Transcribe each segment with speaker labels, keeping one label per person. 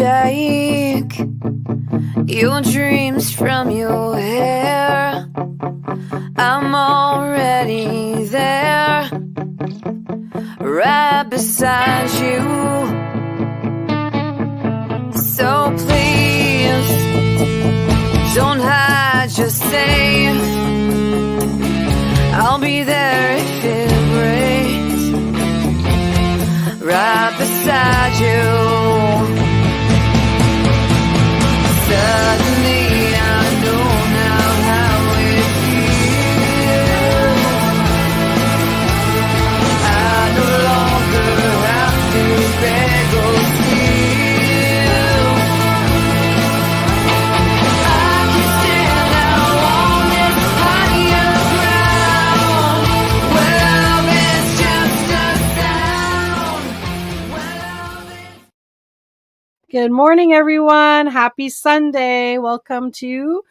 Speaker 1: shake your dreams from your hair. I'm already there, right beside you. So please, don't hide, just say I'll be there if it breaks, right beside you. Suddenly I know now how it feels. I no longer have to beg or steal. I can stand out on this higher ground, where love is just a sound. Where love is...
Speaker 2: Good morning, everyone. Happy Sunday. Welcome to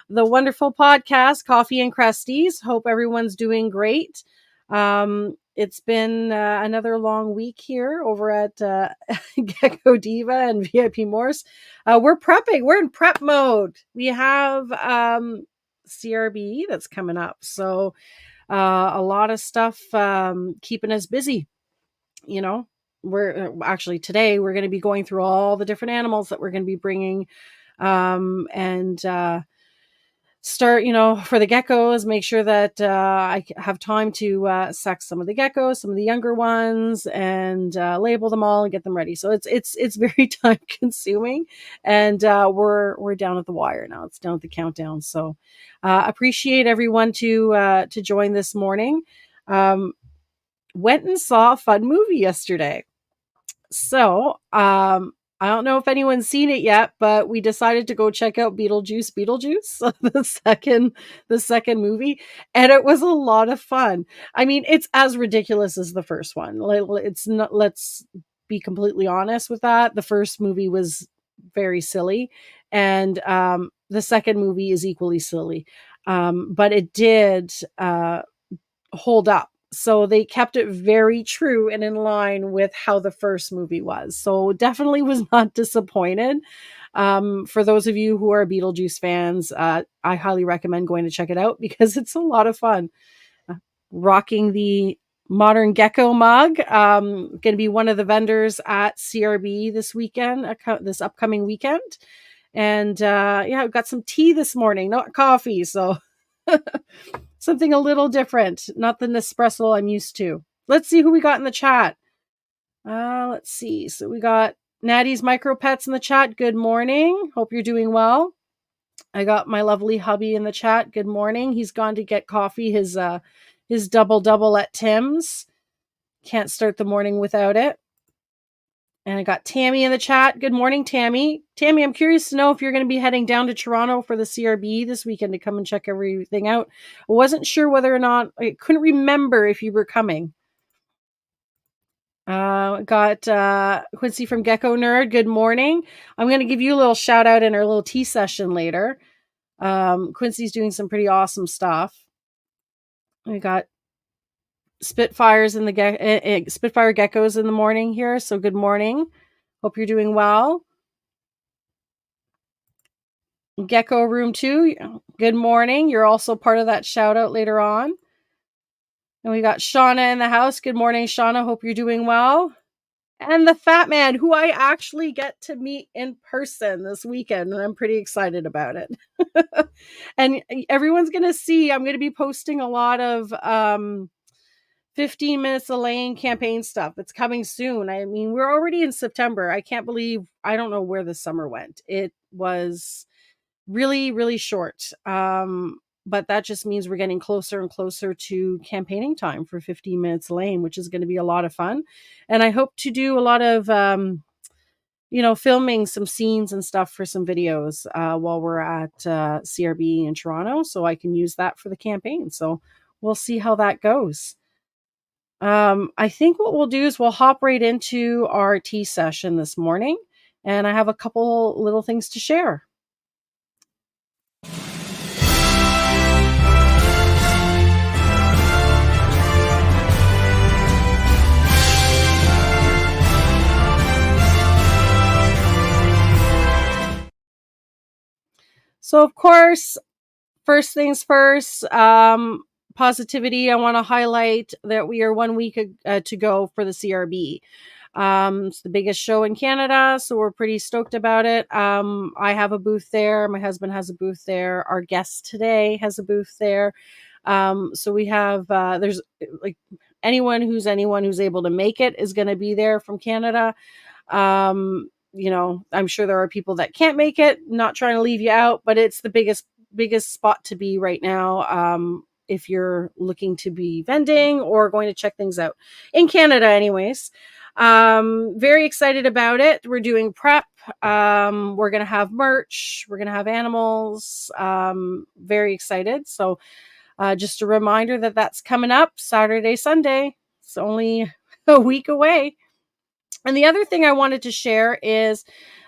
Speaker 2: the wonderful podcast, Coffee and Cresties. Hope everyone's doing great. It's been another long week here over at Gecko Diva and VIP Morse. We're prepping. We're in prep mode. We have CRB that's coming up. So a lot of stuff keeping us busy, you know. We're actually today we're going to be going through all the different animals that we're going to be bringing and start, for the geckos, make sure that I have time to sex some of the geckos, some of the younger ones, and label them all and get them ready. So it's very time consuming, and we're down at the wire now. It's down at the countdown. So appreciate everyone to join this morning. Went and saw a fun movie yesterday. So, I don't know if anyone's seen it yet, but we decided to go check out Beetlejuice, the second movie, and it was a lot of fun. I mean, it's as ridiculous as the first one. It's not, let's be completely honest with that. The first movie was very silly, and the second movie is equally silly. But it did hold up. So they kept it very true and in line with how the first movie was. So definitely was not disappointed. For those of you who are Beetlejuice fans, I highly recommend going to check it out because it's a lot of fun. Rocking the modern gecko mug. Going to be one of the vendors at CRB this weekend, this upcoming weekend. And I've got some tea this morning, not coffee. So something a little different, not the Nespresso I'm used to. Let's see who we got in the chat. Let's see. So we got Natty's Micro Pets in the chat. Good morning. Hope you're doing well. I got my lovely hubby in the chat. Good morning. He's gone to get coffee. His double at Tim's. Can't start the morning without it. And I got Tammy in the chat. Good morning, Tammy. Tammy, I'm curious to know if you're going to be heading down to Toronto for the CRB this weekend to come and check everything out. I wasn't sure whether or not, I couldn't remember if you were coming. Got Quincy from Gecko Nerd. Good morning. I'm going to give you a little shout out in our little tea session later. Quincy's doing some pretty awesome stuff. We got Spitfires in the Spitfire geckos in the morning here. So good morning. Hope you're doing well. Gecko Room 2. Good morning. You're also part of that shout out later on. And we got Shauna in the house. Good morning, Shauna. Hope you're doing well. And the Fat Man, who I actually get to meet in person this weekend. And I'm pretty excited about it. And everyone's going to see, I'm going to be posting a lot of 15 Minutes of Lane campaign stuff. It's coming soon. I mean, we're already in September. I can't believe, I don't know where the summer went. It was really, really short. But that just means we're getting closer and closer to campaigning time for 15 Minutes of Lane, which is going to be a lot of fun. And I hope to do a lot of, filming some scenes and stuff for some videos while we're at CRB in Toronto. So I can use that for the campaign. So we'll see how that goes. I think what we'll do is we'll hop right into our tea session this morning, and I have a couple little things to share. So, of course, first things first, positivity. I want to highlight that we are 1 week to go for the CRB. It's the biggest show in Canada, so we're pretty stoked about it. I have a booth there. My husband has a booth there. Our guest today has a booth there. So we have, there's like anyone who's able to make it is going to be there from Canada. I'm sure there are people that can't make it, not trying to leave you out, but it's the biggest spot to be right now. If you're looking to be vending or going to check things out in Canada anyways. Very excited about it. We're doing prep. We're going to have merch. We're going to have animals. Very excited. So, just a reminder that that's coming up Saturday, Sunday. It's only a week away. And the other thing I wanted to share is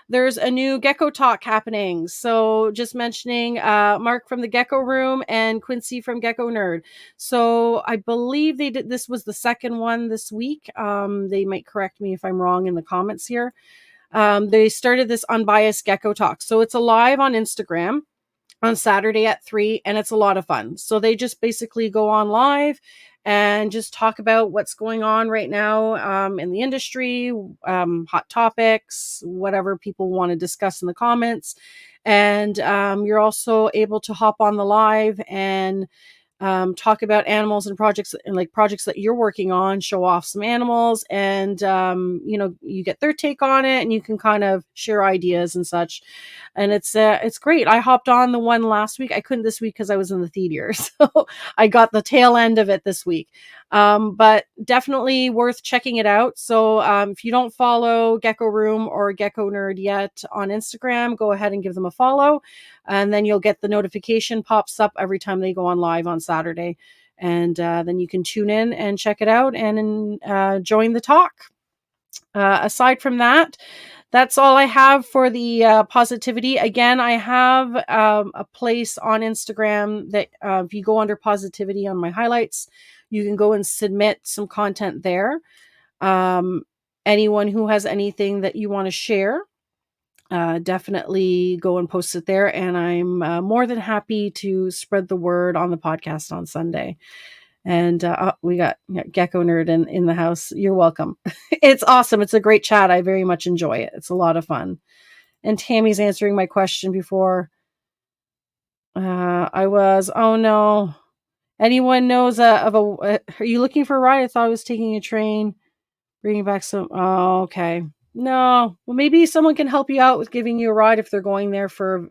Speaker 2: there's a new Gecko Talk happening. So just mentioning Mark from the Gecko Room and Quincy from Gecko Nerd. So I believe this was the second one this week. They might correct me if I'm wrong in the comments here. They started this unbiased Gecko Talk. So it's live on Instagram on Saturday at 3, and it's a lot of fun. So they just basically go on live and just talk about what's going on right now in the industry, hot topics, whatever people want to discuss in the comments. And you're also able to hop on the live and talk about animals and projects that you're working on, show off some animals, and you get their take on it, and you can kind of share ideas and such. And it's great. I hopped on the one last week. I couldn't this week because I was in the theater, so I got the tail end of it this week. But definitely worth checking it out. So if you don't follow Gecko Room or Gecko Nerd yet on Instagram, go ahead and give them a follow. And then you'll get the notification pops up every time they go on live on Saturday. And then you can tune in and check it out and join the talk. Aside from that, that's all I have for the positivity. Again, I have a place on Instagram that if you go under positivity on my highlights, you can go and submit some content there. Anyone who has anything that you want to share, definitely go and post it there. And I'm more than happy to spread the word on the podcast on Sunday. And we got Gecko Nerd in the house. You're welcome. It's awesome. It's a great chat. I very much enjoy it. It's a lot of fun. And Tammy's answering my question before. Oh no. Anyone knows are you looking for a ride? I thought I was taking a train, bringing back some. Oh, okay. No. Well, maybe someone can help you out with giving you a ride if they're going there for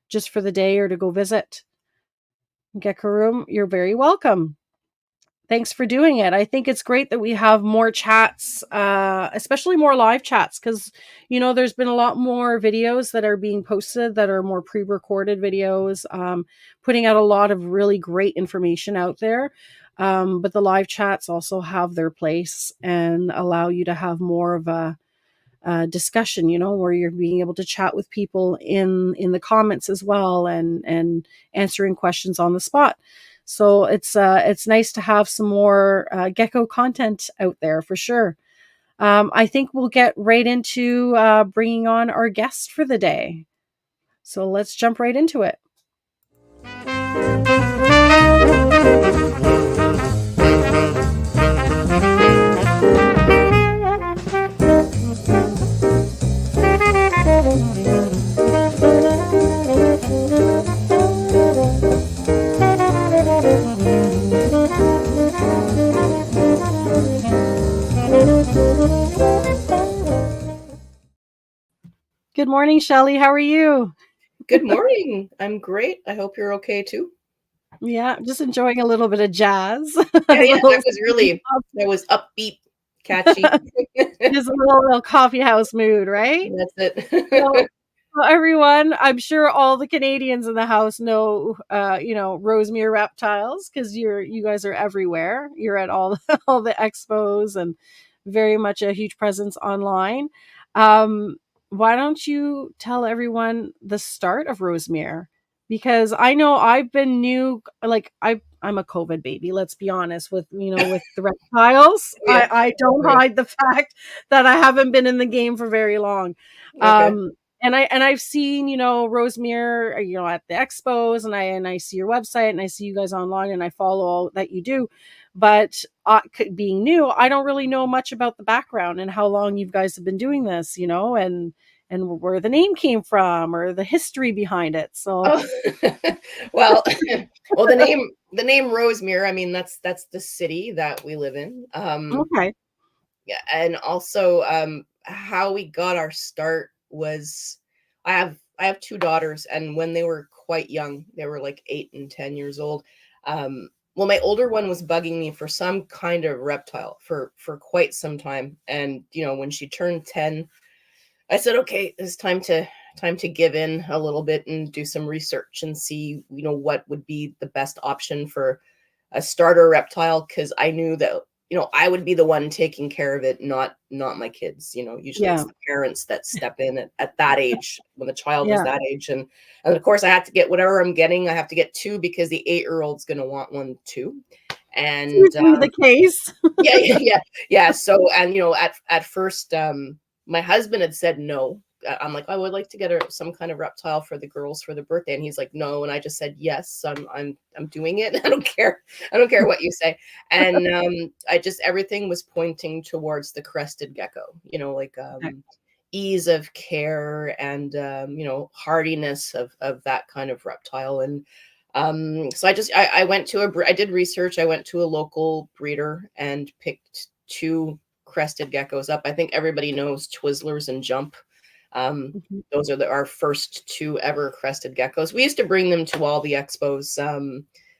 Speaker 2: just for the day or to go visit. Gecko Room, you're very welcome. Thanks for doing it. I think it's great that we have more chats, especially more live chats, because, there's been a lot more videos that are being posted that are more pre-recorded videos, putting out a lot of really great information out there. But the live chats also have their place and allow you to have more of a discussion, where you're being able to chat with people in the comments as well and answering questions on the spot. So it's nice to have some more gecko content out there for sure. I think we'll get right into bringing on our guest for the day. So let's jump right into it. Good morning, Shelley. How are you?
Speaker 3: Good morning. I'm great. I hope you're okay too.
Speaker 2: Yeah, just enjoying a little bit of jazz.
Speaker 3: Yeah, that was upbeat, catchy.
Speaker 2: Just a little coffee house mood, right?
Speaker 3: That's it.
Speaker 2: So everyone, I'm sure all the Canadians in the house know, Rosemère Reptiles, because you guys are everywhere. You're at all the expos and very much a huge presence online. Why don't you tell everyone the start of Rosemère? Because I know I've been new, like I'm a COVID baby. Let's be honest with the reptiles.
Speaker 3: Yeah.
Speaker 2: I don't hide the fact that I haven't been in the game for very long.
Speaker 3: Okay.
Speaker 2: And I've seen, Rosemere, at the expos, and I see your website, and I see you guys online, and I follow all that you do. But being new, I don't really know much about the background and how long you guys have been doing this, and where the name came from or the history behind it. So
Speaker 3: Oh, well, well, the name Rosemere. I mean, that's the city that we live in.
Speaker 2: okay,
Speaker 3: Yeah, and also how we got our start was I have two daughters, and when they were quite young, they were like 8 and 10 years old. Well, my older one was bugging me for some kind of reptile for quite some time, and when she turned 10, I said, okay, it's time to give in a little bit and do some research and see, what would be the best option for a starter reptile, because I knew that, I would be the one taking care of it, not my kids. Usually
Speaker 2: yeah,
Speaker 3: it's the parents that step in at that age when the child is
Speaker 2: yeah,
Speaker 3: that age. And of course I have to get whatever I'm getting, I have to get two because the 8-year-old's going to want one too.
Speaker 2: it's
Speaker 3: And
Speaker 2: usually the case.
Speaker 3: yeah, yeah, yeah, yeah. So, and at first, my husband had said no. I'm like, I would like to get her some kind of reptile for the girls for the birthday, and he's like, no. And I just said yes. I'm doing it. I don't care. I don't care what you say. And I just everything was pointing towards the crested gecko. Like ease of care and hardiness of that kind of reptile. And so I went to I did research. I went to a local breeder and picked two crested geckos up. I think everybody knows Twizzlers and Jump.
Speaker 2: Mhm.
Speaker 3: Those are our first two ever crested geckos. We used to bring them to all the expos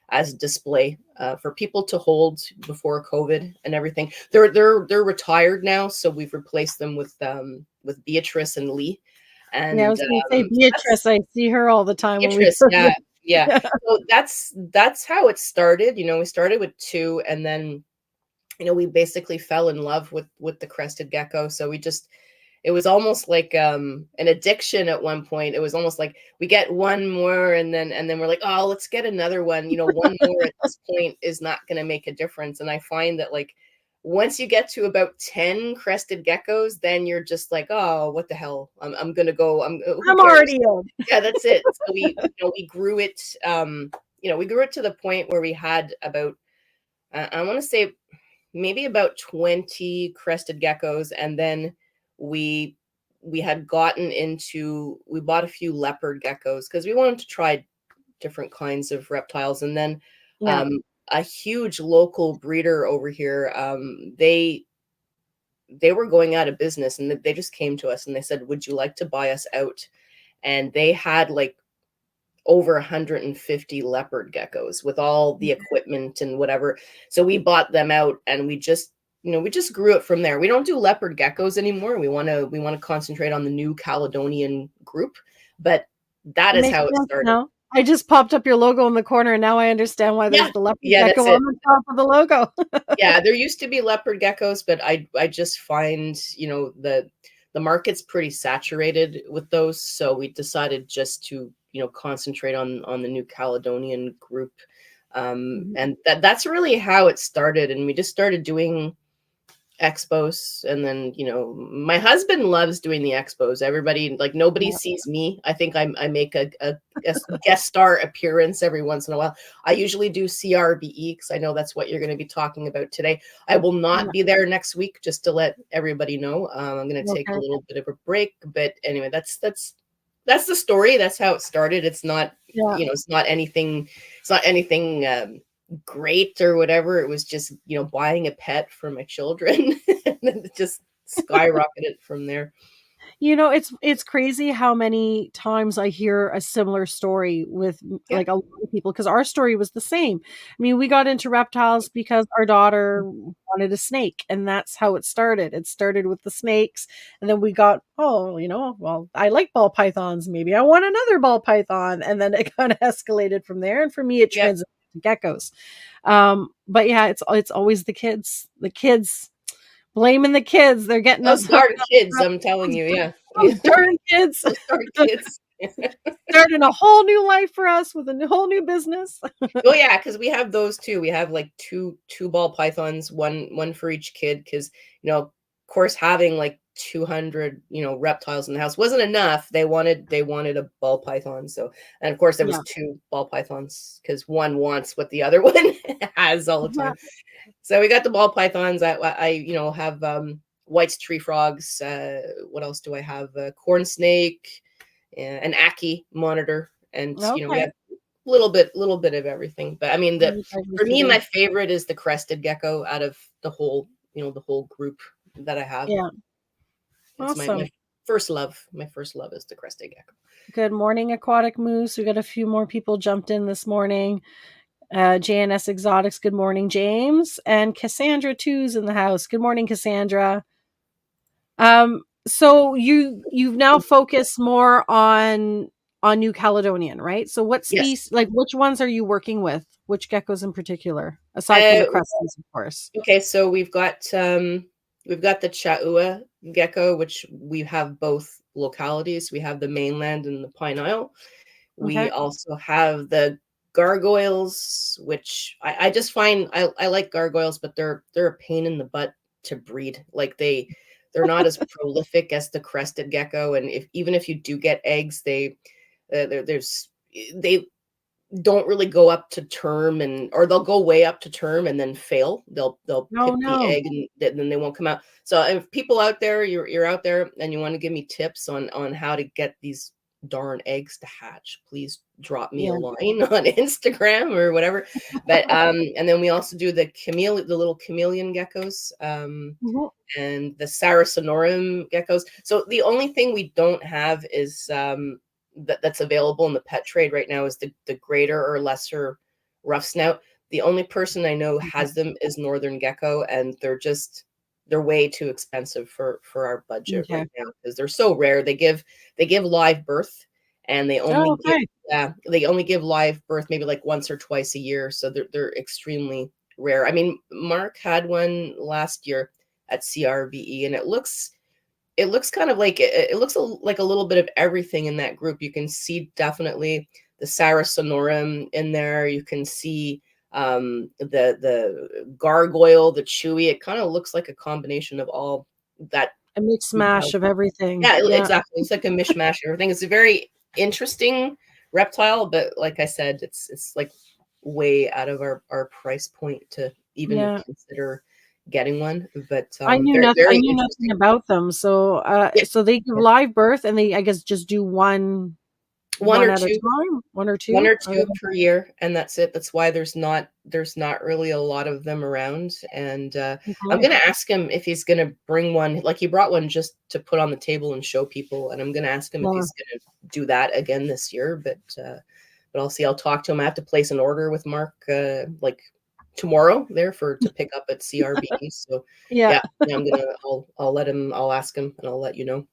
Speaker 3: as display for people to hold before COVID and everything. They're retired now, so we've replaced them with Beatrice and Lee.
Speaker 2: Yeah, I
Speaker 3: And
Speaker 2: was going to say
Speaker 3: that's
Speaker 2: Beatrice. I see her all the time when we
Speaker 3: Beatrice,
Speaker 2: go to
Speaker 3: yeah, yeah. So that's how it started. We started with two, and then we basically fell in love with the crested gecko. So it was almost like an addiction at one point. It was almost like we get one more, and then we're like, oh, let's get another one. One more at this point is not going to make a difference. And I find that, like, once you get to about 10 crested geckos, then you're just like, oh, what the hell? I'm gonna go. Who
Speaker 2: I'm
Speaker 3: cares?
Speaker 2: already in.
Speaker 3: Yeah, that's it. So we grew it. We grew it to the point where we had about I want to say maybe about 20 crested geckos, and then we had we bought a few leopard geckos because we wanted to try different kinds of reptiles. And then
Speaker 2: Yeah.
Speaker 3: um, a huge local breeder over here, they were going out of business, and they just came to us and they said, would you like to buy us out? And they had like over 150 leopard geckos with all the equipment and whatever. So we bought them out, and we just grew it from there. We don't do leopard geckos anymore. We want to concentrate on the New Caledonian group, but that
Speaker 2: It
Speaker 3: is
Speaker 2: makes
Speaker 3: how it
Speaker 2: sense
Speaker 3: started.
Speaker 2: now. I just popped up your logo in the corner, and now I understand why
Speaker 3: Yeah.
Speaker 2: there's the leopard
Speaker 3: Yeah,
Speaker 2: gecko
Speaker 3: that's
Speaker 2: on
Speaker 3: it.
Speaker 2: the top of the logo.
Speaker 3: Yeah, there used to be leopard geckos, but I just find, the market's pretty saturated with those, so we decided just to, concentrate on the New Caledonian group.
Speaker 2: Mhm.
Speaker 3: And that's really how it started, and we just started doing expos. And then my husband loves doing the expos. Everybody, like, nobody
Speaker 2: Yeah.
Speaker 3: sees me. I think I make a guest star appearance every once in a while. I usually do CRBE because I know that's what you're going to be talking about today. I will not
Speaker 2: Yeah.
Speaker 3: be there next week, just to let everybody know. I'm going to take a
Speaker 2: Okay.
Speaker 3: little bit of a break, but anyway, that's the story. That's how it started. It's not,
Speaker 2: Yeah.
Speaker 3: it's not anything great or whatever. It was just, buying a pet for my children, and then it just skyrocketed from there.
Speaker 2: It's crazy how many times I hear a similar story with
Speaker 3: Yeah.
Speaker 2: like a lot of people, because our story was the same. I mean, we got into reptiles because our daughter wanted a snake, and that's how it started. It started with the snakes, and then we got, oh, well, I like ball pythons. Maybe I want another ball python, and then it kind of escalated from there. And for me, it
Speaker 3: Yep.
Speaker 2: transitioned to geckos. But yeah, it's always the kids. The kids, blaming the kids. They're getting
Speaker 3: Those
Speaker 2: us hooked
Speaker 3: darn kids, I'm telling
Speaker 2: those
Speaker 3: you. Yeah.
Speaker 2: those
Speaker 3: Yeah.
Speaker 2: darn kids.
Speaker 3: Those darn kids.
Speaker 2: Starting a whole new life for us with a whole new business.
Speaker 3: Well, yeah, because we have those too. We have like two ball pythons, one for each kid. Because of course, having like 200, reptiles in the house. Wasn't enough. They wanted a ball python. So, and of course there was
Speaker 2: Yeah.
Speaker 3: 2 ball pythons because one wants what the other one has all the time. So we got the ball pythons. I have White's tree frogs. What else do I have? Corn snake, an Aki monitor, and we
Speaker 2: Okay.
Speaker 3: have little bit of everything. But I mean, for me, my favorite is the crested gecko out of the whole group that I have.
Speaker 2: Yeah.
Speaker 3: It's
Speaker 2: Awesome.
Speaker 3: my first love. My first love is the crested gecko.
Speaker 2: Good morning, Aquatic Moose. We got a few more people jumped in this morning. JNS Exotics, good morning, James. And Cassandra too's in the house. Good morning, Cassandra. So you've now focused more on New Caledonian, right? So what
Speaker 3: Yes.
Speaker 2: species, like which ones are you working with? Which geckos in particular, aside from the Cresties, of course?
Speaker 3: Okay, so we've got the Chaua gecko, which we have both localities. We have the mainland and the Pine Isle. We
Speaker 2: Okay.
Speaker 3: also have the gargoyles, which I just find I like gargoyles, but they're a pain in the butt to breed. Like they're not as prolific as the crested gecko, and even if you do get eggs, they don't really go up to term, or they'll go way up to term and then fail. They'll pip the egg and then they won't come out. So if people out there, you're out there and you want to give me tips on how to get these darn eggs to hatch, please drop me a line on Instagram or whatever. But and then we also do the little chameleon geckos, and the Saracenorum geckos. So the only thing we don't have is that's available in the pet trade right now is the greater or lesser rough snout. The only person I know has them is Northern Gecko, and they're way too expensive for our budget right now because they're so rare. They give live birth, and they only give live birth maybe like once or twice a year, so they're extremely rare. I mean, Mark had one last year at CRBE, and it looks kind of like it looks like a little bit of everything in that group. You can see definitely the Saracenorum in there. You can see the gargoyle, the chewy. It kind of looks like a combination of all that.
Speaker 2: A mixed mash of everything.
Speaker 3: Yeah, exactly. It's like a mishmash of everything. It's a very interesting reptile, but like I said, it's like way out of our price point to even consider getting one. But
Speaker 2: I knew nothing about them. So so they give live birth, and they, I guess, just do one
Speaker 3: or
Speaker 2: at
Speaker 3: two.
Speaker 2: a time, one or two
Speaker 3: per year, and that's it. That's why there's not really a lot of them around. And I'm gonna ask him if he's gonna bring one. Like, he brought one just to put on the table and show people, and I'm gonna ask him if he's gonna do that again this year. But I'll see. I'll talk to him. I have to place an order with Mark like tomorrow there to pick up at CRBE. So I'll ask him and I'll let you know.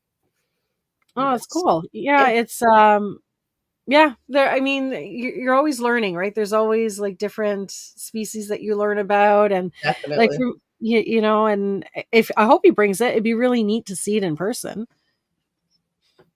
Speaker 2: Oh, it's cool. It's there, I mean, you're always learning, right? There's always like different species that you learn about, and
Speaker 3: definitely,
Speaker 2: like and if I hope he brings it, it'd be really neat to see it in person.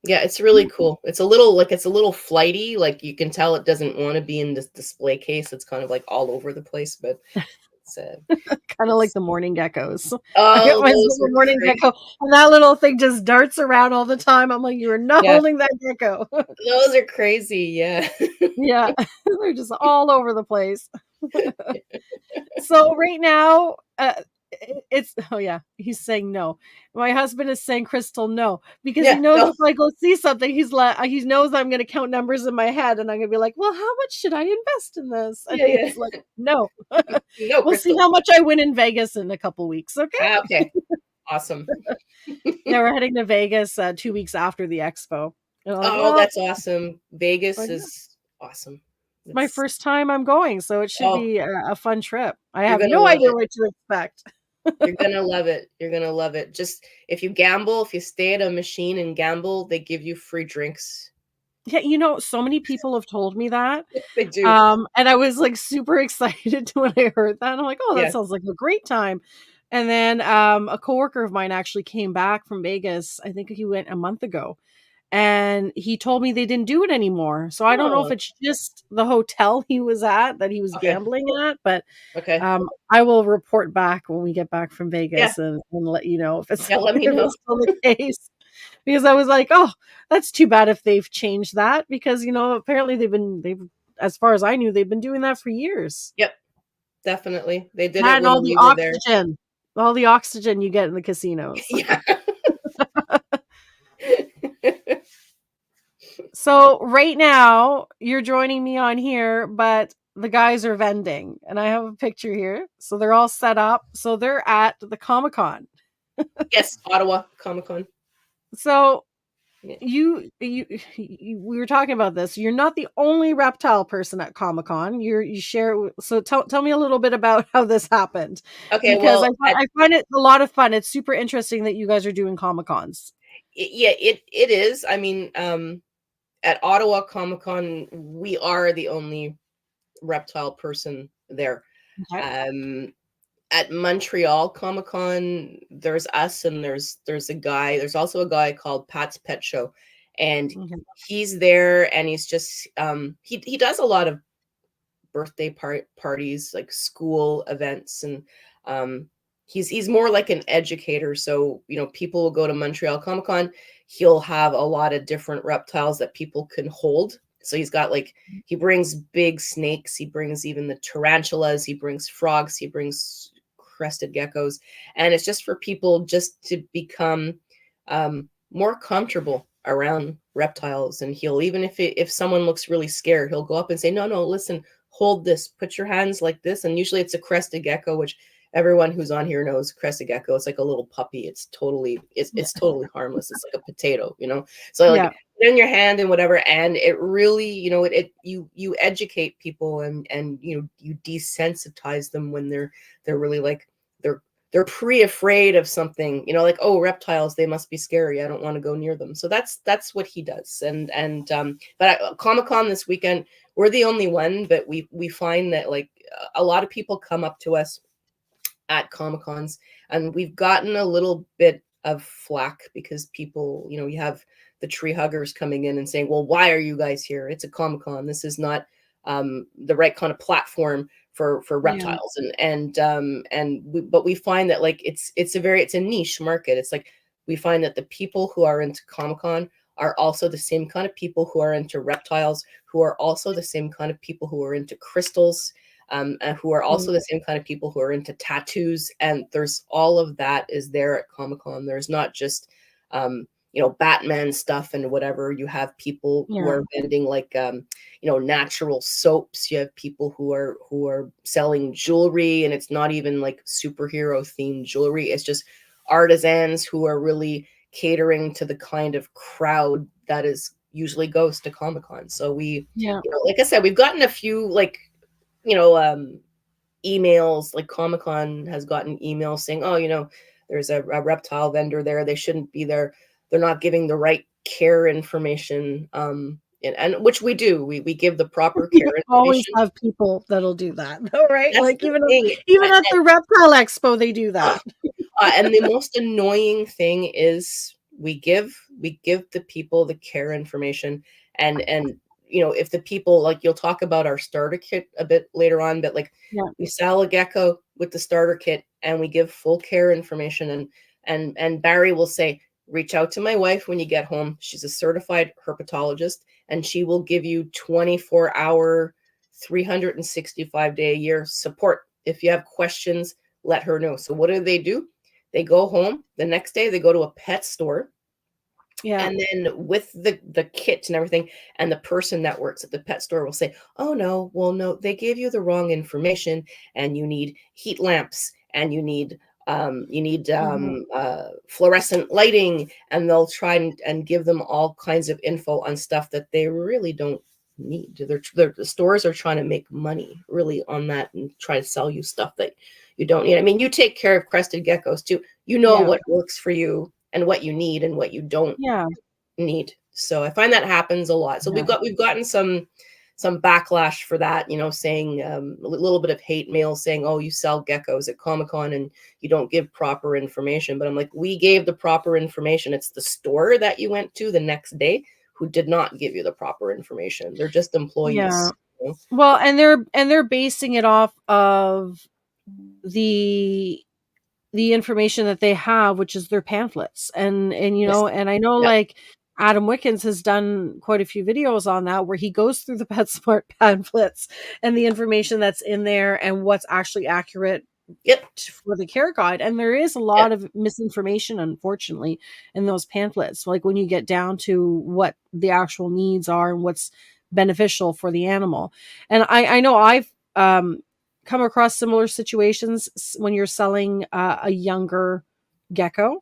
Speaker 3: Yeah, it's really cool. It's a little flighty. Like, you can tell it doesn't want to be in this display case. It's kind of like all over the place, but it's
Speaker 2: kind of like the morning geckos.
Speaker 3: Oh, those
Speaker 2: morning gecko, and that little thing just darts around all the time. I'm like, you're not holding that gecko.
Speaker 3: Those are crazy. Yeah.
Speaker 2: Yeah, they're just all over the place. So right now, it's he's saying no. My husband is saying, Crystal, no, because he knows if I go see something, he knows I'm going to count numbers in my head, and I'm going to be like, well, how much should I invest in this? And he's like, no. We'll
Speaker 3: Crystal.
Speaker 2: see how much I win in Vegas in a couple weeks. Okay.
Speaker 3: Okay. Awesome.
Speaker 2: We're heading to Vegas 2 weeks after the expo.
Speaker 3: That's awesome. Vegas is awesome.
Speaker 2: It's my first time I'm going, so it should be a fun trip. I have no idea what to expect.
Speaker 3: You're going to love it. You're going to love it. Just if you stay at a machine and gamble, they give you free drinks.
Speaker 2: Yeah, so many people have told me that.
Speaker 3: They do.
Speaker 2: And I was like super excited when I heard that. I'm like, oh, that sounds like a great time. And then a coworker of mine actually came back from Vegas. I think he went a month ago. and he told me they didn't do it anymore. So I don't know if
Speaker 3: Oh,
Speaker 2: it's just the hotel he was at that he was
Speaker 3: okay.
Speaker 2: gambling at, but
Speaker 3: Okay.
Speaker 2: I will report back when we get back from
Speaker 3: Yeah.
Speaker 2: Vegas and let you know if it's,
Speaker 3: Yeah, let me
Speaker 2: if
Speaker 3: know.
Speaker 2: it's still the case. Because I was like, oh, that's too bad if they've changed that, because apparently they've as far as I knew, they've been doing that for years.
Speaker 3: Yep, definitely. They did
Speaker 2: That
Speaker 3: it
Speaker 2: and
Speaker 3: when we were there.
Speaker 2: all the oxygen you get in the casinos.
Speaker 3: Yeah.
Speaker 2: So right now you're joining me on here, but the guys are vending, and I have a picture here. So they're all set up. So they're at the Comic-Con.
Speaker 3: Yes, Ottawa Comic-Con.
Speaker 2: So
Speaker 3: Yeah.
Speaker 2: we were talking about this. You're not the only reptile person at Comic-Con. You share. So tell me a little bit about how this happened,
Speaker 3: Okay,
Speaker 2: because
Speaker 3: well,
Speaker 2: I find it a lot of fun. It's super interesting that you guys are doing Comic-Cons.
Speaker 3: it is. I mean, at Ottawa Comic-Con, we are the only reptile person there.
Speaker 2: Okay.
Speaker 3: At Montreal Comic-Con, there's us and there's a guy. There's also a guy called Pat's Pet Show, and
Speaker 2: Mhm.
Speaker 3: he's there, and he's just he does a lot of birthday parties, like school events, and um, he's more like an educator. So people will go to Montreal Comic Con. He'll have a lot of different reptiles that people can hold. So he's got like he brings big snakes. He brings even the tarantulas. He brings frogs. He brings crested geckos, and it's just for people just to become more comfortable around reptiles. And he'll even if someone looks really scared, he'll go up and say, no, listen, hold this, put your hands like this. And usually it's a crested gecko, which everyone who's on here knows. Crested gecko, it's like a little puppy. It's totally harmless. It's like a potato, so like
Speaker 2: Yeah.
Speaker 3: put it in your hand and whatever, and it really, you educate people, and you desensitize them when they're really like they're pre-afraid of something, like, oh, reptiles, they must be scary, I don't want to go near them. So that's what he does. But at Comic-Con this weekend, we're the only one, but we find that like a lot of people come up to us at Comic-Cons, and we've gotten a little bit of flack because people, you have the tree huggers coming in and saying, well, why are you guys here? It's a Comic-Con. This is not the right kind of platform for
Speaker 2: Yeah.
Speaker 3: reptiles. But we find that like it's a niche market. It's like we find that the people who are into Comic-Con are also the same kind of people who are into reptiles, who are also the same kind of people who are into crystals, and who are also the same kind of people who are into tattoos. And there's all of that is there at Comic-Con. There's not just Batman stuff and whatever. You have people who
Speaker 2: Yeah.
Speaker 3: are vending like natural soaps. You have people who are selling jewelry, and it's not even like superhero themed jewelry. It's just artisans who are really catering to the kind of crowd that is usually goes to Comic-Con. So we,
Speaker 2: Yeah.
Speaker 3: like I said, we've gotten a few like emails. Like Comic-Con has gotten emails saying, oh, there's a reptile vendor there, they shouldn't be there, they're not giving the right care information, and which we do, we give the proper care
Speaker 2: You always
Speaker 3: information.
Speaker 2: have people that'll do that, though, right?
Speaker 3: That's
Speaker 2: Like
Speaker 3: the
Speaker 2: even
Speaker 3: thing.
Speaker 2: even at the reptile expo, they do that.
Speaker 3: And the most annoying thing is we give the people the care information, and if the people, like, you'll talk about our starter kit a bit later on, but like
Speaker 2: Yeah.
Speaker 3: we sell a gecko with the starter kit and we give full care information, and Barry will say, reach out to my wife when you get home, she's a certified herpetologist, and she will give you 24-hour 365-day a year support. If you have questions, let her know. So what do? They go home the next day, they go to a pet store,
Speaker 2: Yeah.
Speaker 3: and then with the kit and everything, and the person that works at the pet store will say, oh no, well, no, they gave you the wrong information, and you need heat lamps, and you need
Speaker 2: Mhm.
Speaker 3: fluorescent lighting, and they'll try and give them all kinds of info on stuff that they really don't need. The stores are trying to make money really on that and try to sell you stuff that you don't need. I mean, you take care of crested geckos too. You know
Speaker 2: Yeah.
Speaker 3: what works for you and what you need and what you don't
Speaker 2: Yeah.
Speaker 3: need. So I find that happens a lot. So
Speaker 2: Yeah.
Speaker 3: we've gotten some some backlash for that, saying a little bit of hate mail saying, oh, you sell geckos at Comic-Con and you don't give proper information. But I'm like, we gave the proper information. It's the store that you went to the next day who did not give you the proper information. They're just
Speaker 2: Yeah.
Speaker 3: employees.
Speaker 2: Well, and they're basing it off of the information that they have, which is their pamphlets. And
Speaker 3: Yes.
Speaker 2: and I know
Speaker 3: Yeah.
Speaker 2: like Adam Wickens has done quite a few videos on that where he goes through the PetSmart pamphlets and the information that's in there and what's actually accurate
Speaker 3: Yep.
Speaker 2: for the care guide. And there is a lot of misinformation, unfortunately, in those pamphlets. Like when you get down to what the actual needs are and what's beneficial for the animal. And I know I've come across similar situations when you're selling a younger gecko,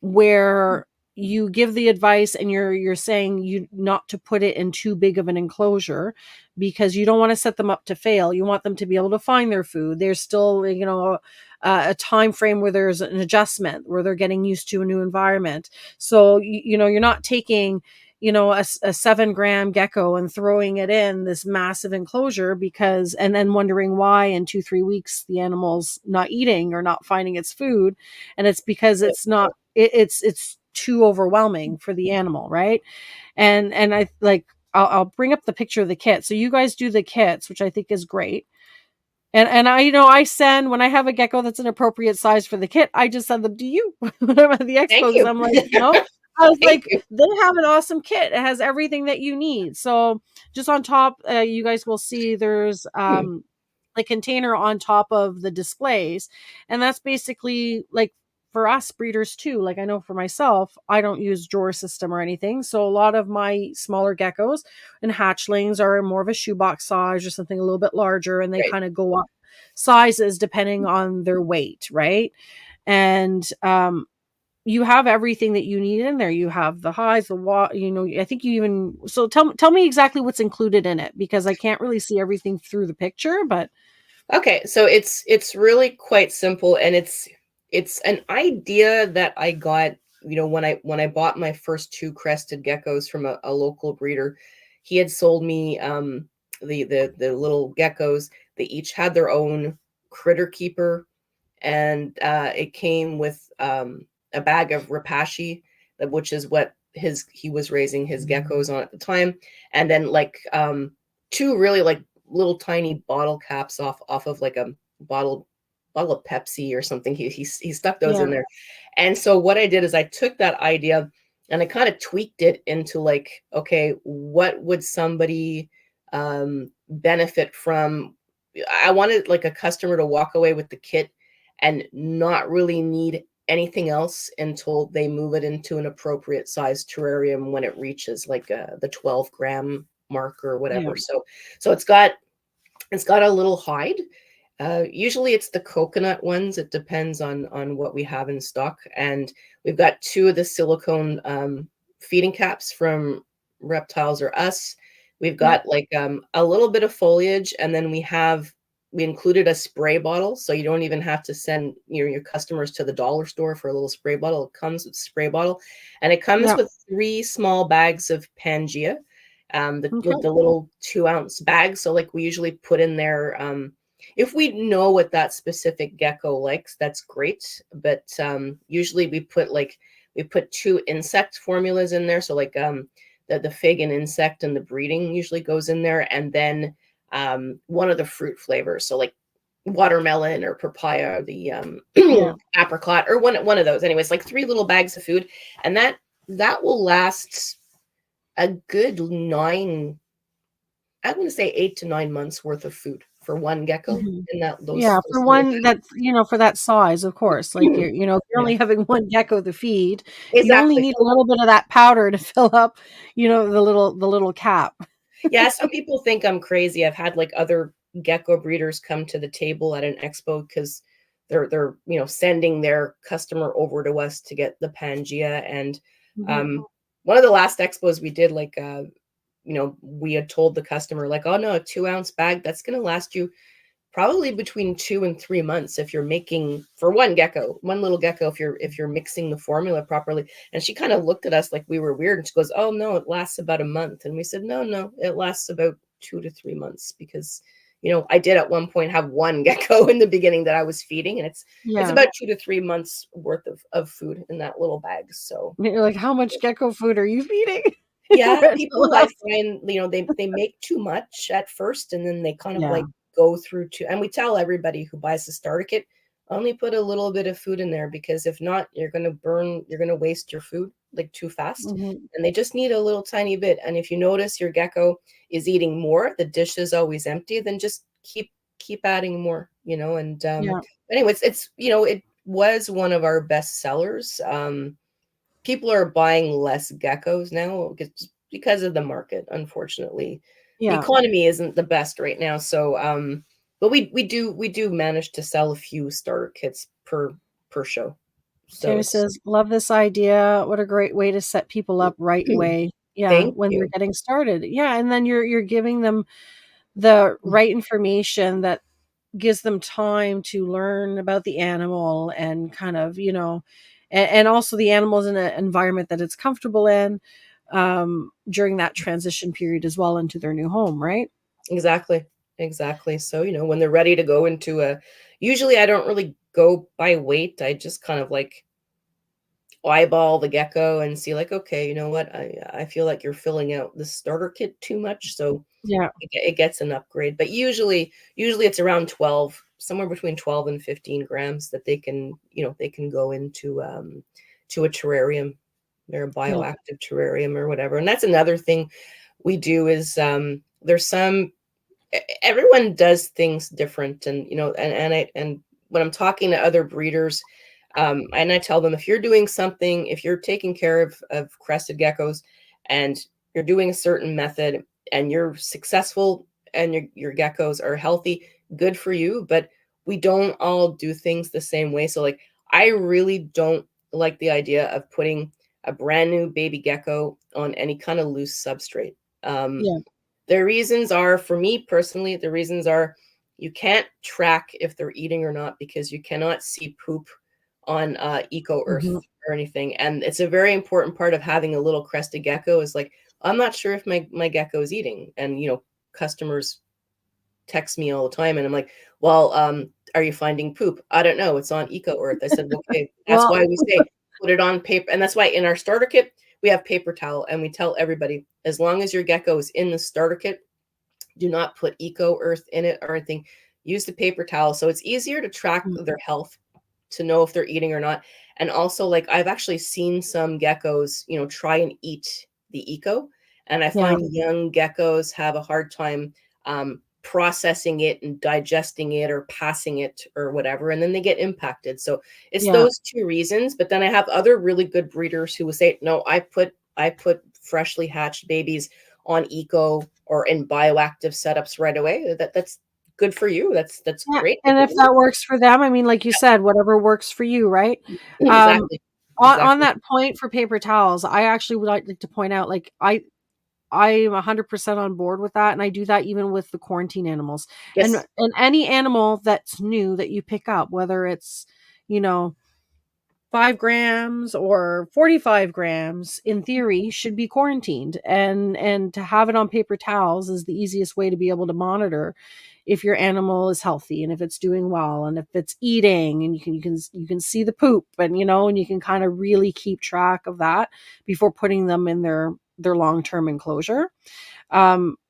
Speaker 2: where you give the advice and you're saying you not to put it in too big of an enclosure because you don't want to set them up to fail. You want them to be able to find their food. There's still, a time frame where there's an adjustment, where they're getting used to a new environment. So, you're not taking, a 7-gram gecko and throwing it in this massive enclosure and then wondering why in 2-3 weeks the animal's not eating or not finding its food. And it's because it's not, it's too overwhelming for the animal. Right. And I like, I'll bring up the picture of the kit. So you guys do the kits, which I think is great. And I send, when I have a gecko that's an appropriate size for the kit, I just send them to you when I'm at the expo,
Speaker 3: Thank
Speaker 2: because
Speaker 3: you.
Speaker 2: I'm like, I was
Speaker 3: Thank
Speaker 2: like,
Speaker 3: you.
Speaker 2: they have an awesome kit. It has everything that you need. So just on top, you guys will see there's the container on top of the displays. And that's basically like for us breeders too. Like I know for myself, I don't use drawer system or anything. So a lot of my smaller geckos and hatchlings are more of a shoebox size or something a little bit larger. And they
Speaker 3: Right.
Speaker 2: kind of go up sizes depending on their weight. Right. And, you have everything that you need in there. You have the highs, the I think you even, so tell me exactly what's included in it, because I can't really see everything through the picture, but
Speaker 3: Okay, so it's really quite simple, and it's an idea that I got, when I bought my first 2 crested geckos from a local breeder. He had sold me the little geckos. They each had their own critter keeper, and it came with a bag of rapashi, which is what he was raising his geckos on at the time, and then like 2 really like little tiny bottle caps off of like a bottle of Pepsi or something. He stuck those
Speaker 2: yeah.
Speaker 3: in there, and so what I did is I took that idea and I kind of tweaked it into like, okay, what would somebody benefit from? I wanted like a customer to walk away with the kit and not really need anything else until they move it into an appropriate size terrarium when it reaches like the 12-gram mark or
Speaker 2: Yeah.
Speaker 3: whatever. So it's got a little hide. Usually it's the coconut ones. It depends on what we have in stock. And we've got 2 of the silicone feeding caps from Reptiles or Us. We've got like a little bit of foliage, and then we included a spray bottle, so you don't even have to send your customers to the dollar store for a little spray bottle. It comes with a spray bottle, and it comes
Speaker 2: Yeah.
Speaker 3: with 3 small bags of Pangea,
Speaker 2: Okay.
Speaker 3: with the little 2-ounce bags. So like we usually put in there, if we know what that specific gecko likes, that's great. But usually we put 2 insect formulas in there. So like the fig and insect and the breeding usually goes in there, and then one of the fruit flavors. So like watermelon or papaya, or the
Speaker 2: Yeah.
Speaker 3: apricot, or one of those. Anyways, like 3 little bags of food, and that will last a good 9, I want to say 8 to 9 months worth of food for one gecko
Speaker 2: Mhm.
Speaker 3: in
Speaker 2: Yeah,
Speaker 3: those
Speaker 2: for
Speaker 3: little
Speaker 2: one that's, for that size, of course. Like
Speaker 3: bags.
Speaker 2: if you're
Speaker 3: Yeah,
Speaker 2: only having one gecko to feed, you only
Speaker 3: exactly.
Speaker 2: need a little bit of that powder to fill up, the little cap.
Speaker 3: Yeah, some people think I'm crazy. I've had like other gecko breeders come to the table at an expo because they're sending their customer over to us to get the Pangea. And
Speaker 2: Mhm.
Speaker 3: one of the last expos we did, like we had told the customer like, oh no, a 2-ounce bag that's going to last you probably between 2 and 3 months if you're making for one little gecko, if you're mixing the formula properly. And she kind of looked at us like we were weird, and she goes, "Oh no, it lasts about a month." And we said, "No, it lasts about 2 to 3 months because." I did at one point have one gecko in the beginning that I was feeding, and it's
Speaker 2: Yeah.
Speaker 3: about 2 to 3 months worth of food in that little bag. So
Speaker 2: You're like, how much gecko food are you feeding?
Speaker 3: yeah,
Speaker 2: Rachel
Speaker 3: people I
Speaker 2: asked.
Speaker 3: find, they make too much at first, and then they kind of
Speaker 2: Yeah.
Speaker 3: like go through to, and we tell everybody who buys the starter kit, only put a little bit of food in there, because if not, you're gonna waste your food like too fast.
Speaker 2: Mhm.
Speaker 3: And they just need a little tiny bit. And if you notice your gecko is eating more, the dish is always empty, then just keep adding more, and
Speaker 2: Yeah.
Speaker 3: anyways, it was one of our best sellers. People are buying less geckos now because of the market. Unfortunately, the
Speaker 2: Yeah.
Speaker 3: economy isn't the best right now. So, but we do manage to sell a few starter kits per show. So
Speaker 2: Tammy
Speaker 3: it's
Speaker 2: says, love this idea. What a great way to set people up right away. Yeah,
Speaker 3: thank
Speaker 2: when they're
Speaker 3: you.
Speaker 2: getting started. Yeah, and then you're giving them the right information that gives them time to learn about the animal and kind of, and also the animal's in an environment that it's comfortable in during that transition period as well into their new home, right?
Speaker 3: Exactly, exactly. So when they're ready to go into usually I don't really go by weight. I just kind of like eyeball the gecko and see like, okay, you know what? I feel like you're filling out the starter kit too much, so
Speaker 2: Yeah.
Speaker 3: it gets an upgrade. But usually it's around 12, somewhere between 12 and 15 grams that they can go into to a terrarium. They're a
Speaker 2: Yeah.
Speaker 3: bioactive terrarium or whatever. And that's another thing we do is there's some everyone does things different. And and when I'm talking to other breeders, and I tell them, if you're doing something, if you're taking care of crested geckos and you're doing a certain method and you're successful and your geckos are healthy, good for you. But we don't all do things the same way. So like, I really don't like the idea of putting a brand new baby gecko on any kind of loose substrate. Um,
Speaker 2: Yeah.
Speaker 3: the reasons are, for me personally, the reasons are you can't track if they're eating or not because you cannot see poop on Eco Earth
Speaker 2: Mhm.
Speaker 3: or anything. And it's a very important part of having a little crested gecko is like, I'm not sure if my gecko is eating. And, customers text me all the time and I'm like, well, are you finding poop? I don't know. It's on Eco Earth. I said, okay, that's
Speaker 2: Well,
Speaker 3: why we say put it on paper. And that's why in our starter kit, we have paper towel and we tell everybody, as long as your gecko is in the starter kit, do not put Eco Earth in it or anything. Use the paper towel. So it's easier to track
Speaker 2: mm,
Speaker 3: their health, to know if they're eating or not. And also, like, I've actually seen some geckos, try and eat the Eco. And I
Speaker 2: yeah.
Speaker 3: find young geckos have a hard time processing it and digesting it or passing it or whatever. And then they get impacted. So it's
Speaker 2: Yeah.
Speaker 3: those two reasons. But then I have other really good breeders who will say, no, I put freshly hatched babies on Eco or in bioactive setups right away. That's good for you. That's
Speaker 2: Yeah,
Speaker 3: great if
Speaker 2: and
Speaker 3: it
Speaker 2: if that
Speaker 3: works.
Speaker 2: works for them, I mean, like you said, whatever works for you, right? Um,
Speaker 3: Exactly.
Speaker 2: on
Speaker 3: Exactly.
Speaker 2: that point for paper towels, I actually would like to point out, like, I'm 100% on board with that, and I do that even with the quarantine animals.
Speaker 3: Yes.
Speaker 2: And any animal that's new that you pick up, whether it's, you know, 5 grams or 45 grams, in theory, should be quarantined. And to have it on paper towels is the easiest way to be able to monitor if your animal is healthy and if it's doing well and if it's eating, and you can see the poop, and and you can kind of really keep track of that before putting them in their long-term enclosure.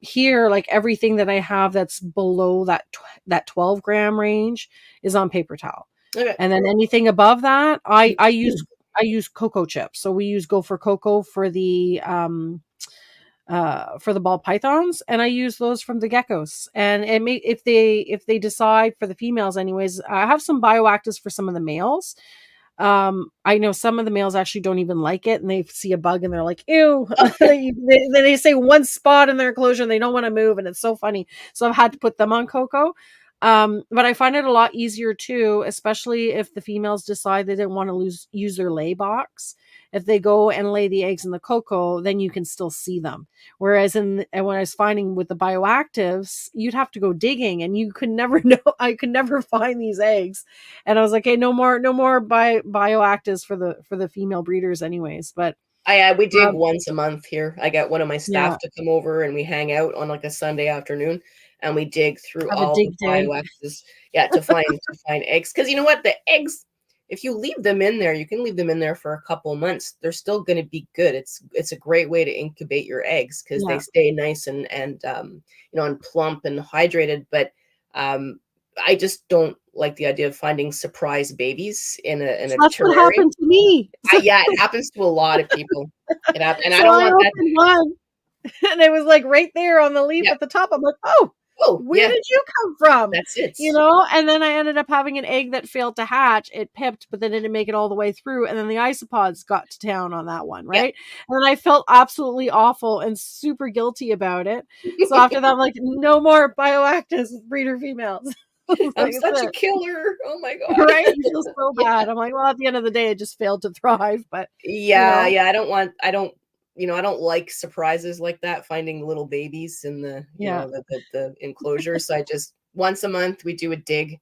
Speaker 2: Here, like, everything that I have that's below that 12-gram range is on paper towel.
Speaker 3: Okay.
Speaker 2: And then anything above that, I use cocoa chips. So we use Gopher Cocoa for the ball pythons, and I use those from the geckos. And it may if they decide, for the females anyways, I have some bioactives for some of the males. I know some of the males actually don't even like it, and they see a bug and they're like, ew. They say one spot in their enclosure and they don't want to move, and it's so funny. So I've had to put them on cocoa. But I find it a lot easier too, especially if the females decide they didn't want to use their lay box. if they go and lay the eggs in the cocoa, then you can still see them. Whereas and when I was finding with the bioactives, you'd have to go digging and you could never know. I could never find these eggs. And I was like, hey, no more bioactives for the female breeders anyways. But
Speaker 3: We dig
Speaker 2: um,
Speaker 3: once a month here. I get one of my
Speaker 2: yeah,
Speaker 3: staff to come over and we hang out on like a Sunday afternoon and we dig through
Speaker 2: have a
Speaker 3: all the
Speaker 2: dig day.
Speaker 3: bioactives, yeah, to find eggs. Because you know what? The eggs, if you leave them in there, you can leave them in there for a couple months. They're still going to be good. It's a great way to incubate your eggs because they
Speaker 2: Yeah.
Speaker 3: stay nice and and plump and hydrated. But um, I just don't like the idea of finding surprise babies in a
Speaker 2: That's what
Speaker 3: terrarium.
Speaker 2: happened to me.
Speaker 3: Yeah, it happens to a lot of people. And I
Speaker 2: So
Speaker 3: don't
Speaker 2: I
Speaker 3: want that.
Speaker 2: opened one and it was like right there on the leaf
Speaker 3: Yeah.
Speaker 2: at the top. I'm like, oh,
Speaker 3: Oh,
Speaker 2: where
Speaker 3: yeah,
Speaker 2: did you come from?
Speaker 3: that's it.
Speaker 2: And then I ended up having an egg that failed to hatch. It pipped, but then it didn't make it all the way through. And then the isopods got to town on that one,
Speaker 3: Yeah.
Speaker 2: right? And then I felt absolutely awful and super guilty about it. So after that, I'm like, no more bioactives with breeder females.
Speaker 3: I'm
Speaker 2: Like I
Speaker 3: such a
Speaker 2: said,
Speaker 3: killer. Oh my God.
Speaker 2: right? You feel so
Speaker 3: Yeah.
Speaker 2: bad. I'm like, well, at the end of the day, it just failed to thrive. But
Speaker 3: Yeah, yeah. I don't like surprises like that, finding little babies in
Speaker 2: yeah.
Speaker 3: the enclosure. So I just once a month we do a dig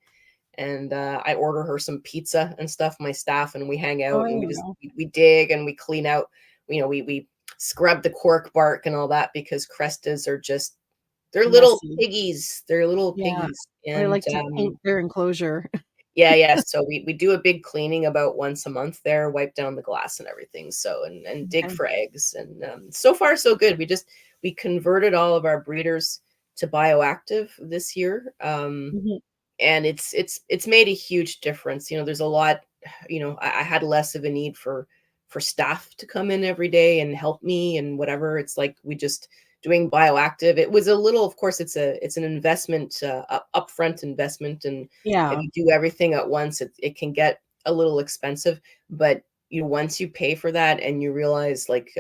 Speaker 3: and I order her some pizza and stuff, my staff, and we hang
Speaker 2: Oh,
Speaker 3: out and
Speaker 2: there
Speaker 3: we
Speaker 2: you
Speaker 3: just
Speaker 2: go.
Speaker 3: we dig and we clean out, we scrub the cork bark and all that because Crestas are just they're little
Speaker 2: Messy.
Speaker 3: piggies. They're little
Speaker 2: Yeah.
Speaker 3: piggies.
Speaker 2: They
Speaker 3: And
Speaker 2: like to paint their enclosure.
Speaker 3: yeah. So we do a big cleaning about once a month there, wipe down the glass and everything. So and dig
Speaker 2: Okay.
Speaker 3: for eggs. And so far so good. We converted all of our breeders to bioactive this year.
Speaker 2: Mhm.
Speaker 3: And it's made a huge difference. There's a lot, I had less of a need for staff to come in every day and help me and whatever. It's like we just doing bioactive. It was a little, of course, it's an investment, upfront investment, and if
Speaker 2: Yeah.
Speaker 3: you do everything at once, it can get a little expensive. But once you pay for that and you realize like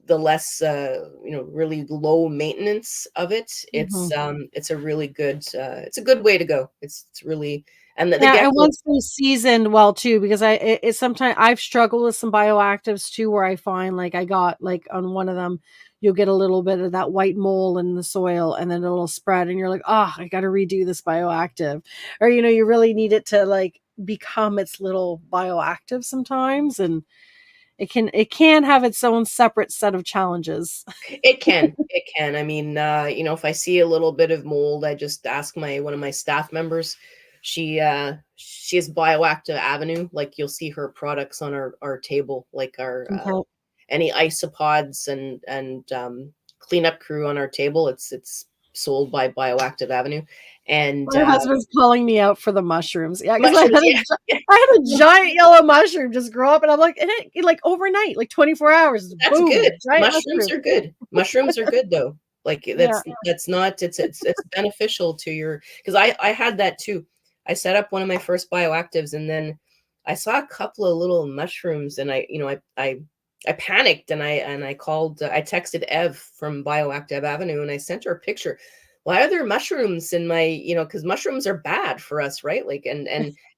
Speaker 3: the less really low maintenance of it,
Speaker 2: Mhm.
Speaker 3: it's a really good it's a good way to go. It's really and the
Speaker 2: Yeah, and
Speaker 3: gecko.
Speaker 2: once they seasoned well too, because it's sometimes I've struggled with some bioactives too, where I find like I got like on one of them, you'll get a little bit of that white mold in the soil, and then it'll spread, and you're like, oh, I got to redo this bioactive, or you really need it to like become its little bioactive sometimes, and it can have its own separate set of challenges.
Speaker 3: It can. I mean, if I see a little bit of mold, I just ask my one of my staff members. She has Bioactive Avenue. Like you'll see her products on our table, like our
Speaker 2: Okay.
Speaker 3: any isopods and cleanup crew on our table. It's sold by Bioactive Avenue, and
Speaker 2: My husband's calling me out for the mushrooms. Yeah, because
Speaker 3: mushrooms. Yeah, yeah,
Speaker 2: I had a giant yellow mushroom just grow up, and I'm like, and it like overnight, like 24 hours,
Speaker 3: that's
Speaker 2: boom,
Speaker 3: good.
Speaker 2: giant
Speaker 3: Mushrooms
Speaker 2: mushroom.
Speaker 3: are good. Mushrooms are good though. Like
Speaker 2: Yeah.
Speaker 3: that's not it's beneficial to your because I had that too. I set up one of my first bioactives and then I saw a couple of little mushrooms and I panicked and I called I texted Ev from Bioactive Avenue and I sent her a picture. Why are there mushrooms in my, because mushrooms are bad for us, right? Like and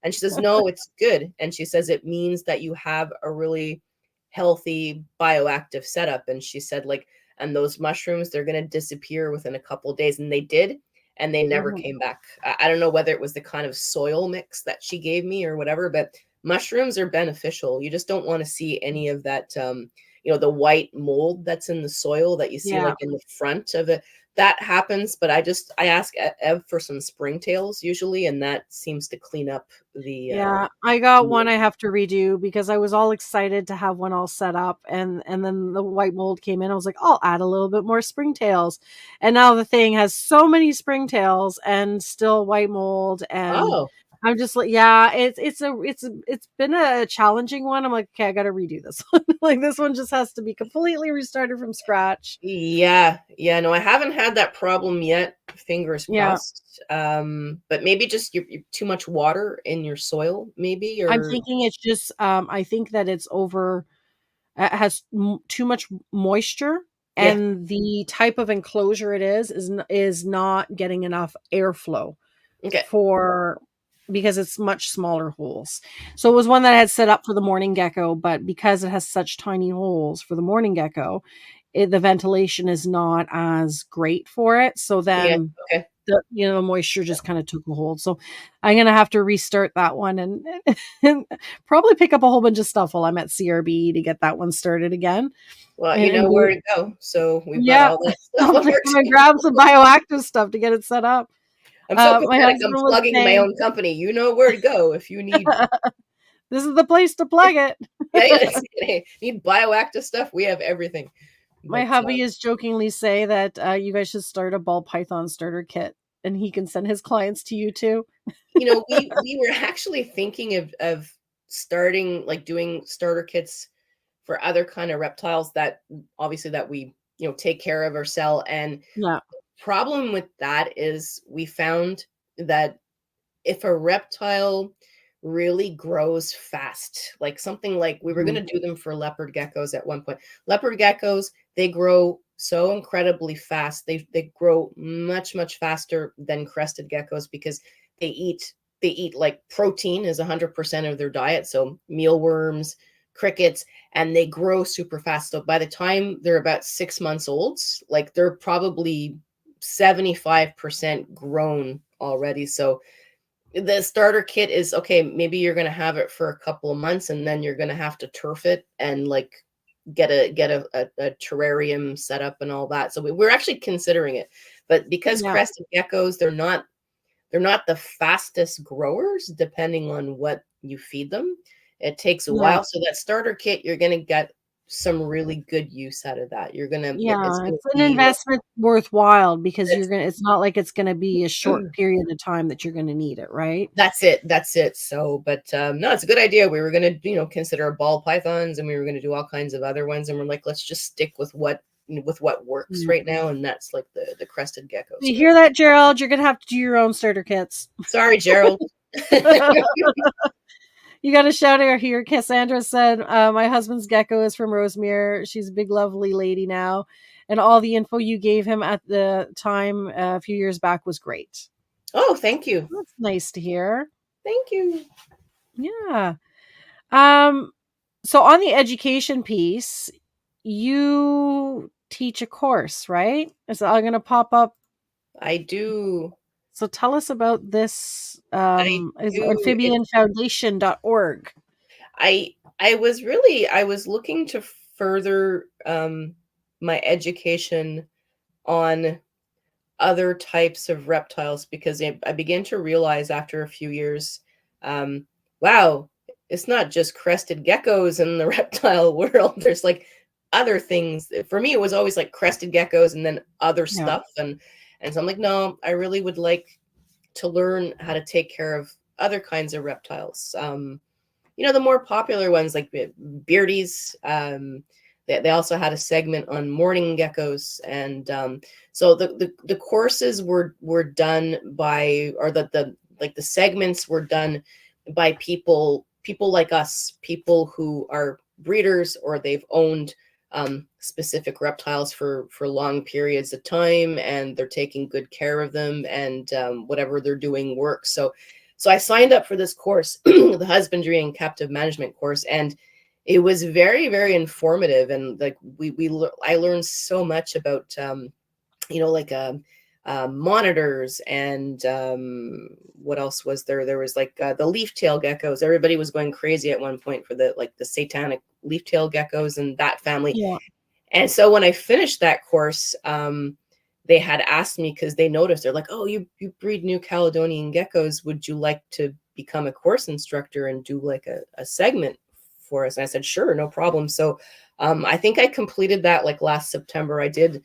Speaker 3: she says, no, it's good. And she says it means that you have a really healthy bioactive setup. And she said, like, and those mushrooms, they're going to disappear within a couple of days. And they did. And they never
Speaker 2: Mhm.
Speaker 3: came back. I don't know whether it was the kind of soil mix that she gave me or whatever, but mushrooms are beneficial. You just don't want to see any of that, the white mold that's in the soil that you see
Speaker 2: Yeah.
Speaker 3: like in the front of it. That happens, but I ask Ev for some springtails usually, and that seems to clean up the
Speaker 2: Yeah, I got one
Speaker 3: mold.
Speaker 2: I have to redo because I was all excited to have one all set up, and then the white mold came in. I was like, I'll add a little bit more springtails, and now the thing has so many springtails and still white mold, and
Speaker 3: Oh,
Speaker 2: I'm just like, yeah, it's been a challenging one. I'm like, okay, I got to redo this one. Like this one just has to be completely restarted from scratch.
Speaker 3: yeah, yeah. No, I haven't had that problem yet. Fingers
Speaker 2: Yeah,
Speaker 3: crossed. But maybe just you too much water in your soil, maybe,
Speaker 2: I'm
Speaker 3: or
Speaker 2: thinking it's just I think that it's over. Has too much moisture,
Speaker 3: yeah.
Speaker 2: and the type of enclosure it is not getting enough airflow
Speaker 3: Okay.
Speaker 2: for because it's much smaller holes. So it was one that I had set up for the morning gecko, but because it has such tiny holes for the morning gecko, the ventilation is not as great for it. So
Speaker 3: Yeah.
Speaker 2: then
Speaker 3: Okay.
Speaker 2: the moisture just kind of took a hold. So I'm gonna have to restart that one and probably pick up a whole bunch of stuff while I'm at CRB to get that one started again.
Speaker 3: Well, you
Speaker 2: And
Speaker 3: know
Speaker 2: do
Speaker 3: where to go. So we've got
Speaker 2: yeah,
Speaker 3: all that stuff
Speaker 2: I'll
Speaker 3: on
Speaker 2: have to
Speaker 3: our
Speaker 2: come and
Speaker 3: team.
Speaker 2: grab some bioactive stuff to get it set up.
Speaker 3: I'm so
Speaker 2: My
Speaker 3: pathetic.
Speaker 2: husband
Speaker 3: I'm
Speaker 2: was
Speaker 3: plugging my
Speaker 2: saying,
Speaker 3: own company. You know where to go if you need.
Speaker 2: this is the place to plug it.
Speaker 3: Yeah. Hey, need bioactive stuff. We have everything.
Speaker 2: My
Speaker 3: But
Speaker 2: hubby is jokingly say that you guys should start a ball python starter kit, and he can send his clients to you too.
Speaker 3: we were actually thinking of starting like doing starter kits for other kind of reptiles that obviously that we take care of or sell. And
Speaker 2: Yeah,
Speaker 3: problem with that is we found that if a reptile really grows fast, like something like we were going
Speaker 2: Mhm.
Speaker 3: to do them for leopard geckos at one point. Leopard geckos, they grow so incredibly fast. They grow much faster than crested geckos because they eat like protein is 100% of their diet, so mealworms, crickets, and they grow super fast. So by the time they're about 6 months old, like they're probably 75% grown already. So the starter kit is okay. Maybe you're going to have it for a couple of months and then you're going to have to turf it and like get a terrarium set up and all that. So we're actually considering it, but because
Speaker 2: yeah,
Speaker 3: crested geckos, they're not the fastest growers depending on what you feed them. It takes a
Speaker 2: yeah.
Speaker 3: while. So that starter kit, you're going to get some really good use out of that. It's
Speaker 2: Yeah,
Speaker 3: going to
Speaker 2: it's an
Speaker 3: be
Speaker 2: investment worthwhile because
Speaker 3: it's
Speaker 2: it's not like it's gonna be a short period of time that you're gonna need it, right?
Speaker 3: That's it. So, but no, it's a good idea. We were gonna, consider ball pythons, and we were gonna do all kinds of other ones, and we're like, let's just stick with what works
Speaker 2: Mm.
Speaker 3: right now, and that's like the crested geckos.
Speaker 2: You
Speaker 3: But
Speaker 2: hear that, Gerald? You're gonna have to do your own starter kits.
Speaker 3: sorry, Gerald.
Speaker 2: You got a shout out here. Cassandra said, my husband's gecko is from Rosemere. She's a big, lovely lady now. And all the info you gave him at the time a few years back was great.
Speaker 3: Oh, thank you,
Speaker 2: That's nice to hear.
Speaker 3: thank you.
Speaker 2: Yeah. Um, so on the education piece, you teach a course, right? Is that going to pop up?
Speaker 3: I do.
Speaker 2: So tell us about this.
Speaker 3: I
Speaker 2: Is
Speaker 3: do.
Speaker 2: amphibianfoundation.org.
Speaker 3: I was looking to further my education on other types of reptiles because I began to realize after a few years, um, wow, it's not just crested geckos in the reptile world. There's like other things. For me, it was always like crested geckos and then other
Speaker 2: Yeah.
Speaker 3: stuff. And so I'm like, no, I really would like to learn how to take care of other kinds of reptiles. The more popular ones like beardies. They also had a segment on morning geckos, and so the courses were done by, or the segments were done by people like us, people who are breeders or they've owned specific reptiles for long periods of time, and they're taking good care of them, and whatever they're doing works. So I signed up for this course, the husbandry and captive management course, and it was very, very informative. And like I learned so much about, like monitors and what else was there? There was like the leaf tail geckos. Everybody was going crazy at one point for the satanic leaf tail geckos and that family.
Speaker 2: Yeah.
Speaker 3: And so when I finished that course, they had asked me because they noticed, they're like, "Oh, you breed New Caledonian geckos. Would you like to become a course instructor and do like a segment for us?" And I said, "Sure, no problem." So I think I completed that like last September. I did.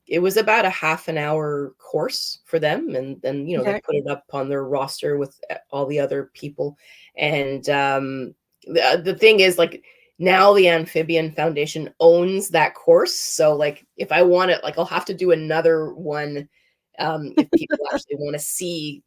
Speaker 3: It was about a half an hour course for them, and then they
Speaker 2: Okay.
Speaker 3: put it up on their roster with all the other people. And the thing is, like, now the Amphibian Foundation owns that course, so like if I want it, like I'll have to do another one if people actually want to see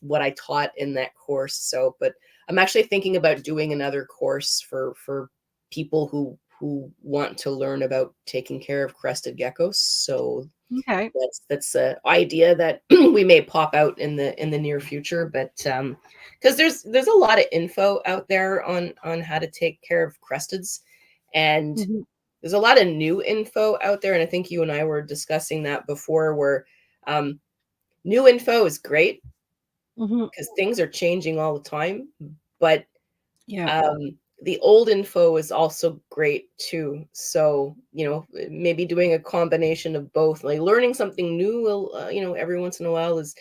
Speaker 3: what I taught in that course. So but I'm actually thinking about doing another course for people who who want to learn about taking care of crested geckos. So
Speaker 2: Okay.
Speaker 3: that's an idea that we may pop out in the near future. But because there's a lot of info out there on how to take care of cresteds, and
Speaker 2: Mhm.
Speaker 3: there's a lot of new info out there. And I think you and I were discussing that before, where um, new info is great
Speaker 2: Mhm.
Speaker 3: because things are changing all the time, but
Speaker 2: Yeah.
Speaker 3: the old info is also great too. So, maybe doing a combination of both, like learning something new will, every once in a while is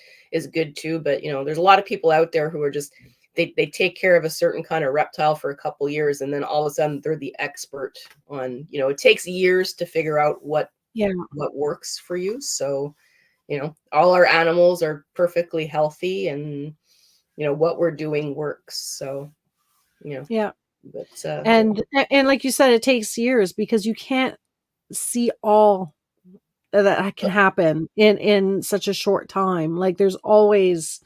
Speaker 3: good too. But, there's a lot of people out there who are just, they take care of a certain kind of reptile for a couple years, and then all of a sudden they're the expert on, it takes years to figure out
Speaker 2: Yeah.
Speaker 3: what works for you. So, all our animals are perfectly healthy, and, what we're doing works. So, you know,
Speaker 2: Yeah.
Speaker 3: but
Speaker 2: And like you said, it takes years because you can't see all that can happen in such a short time. Like there's always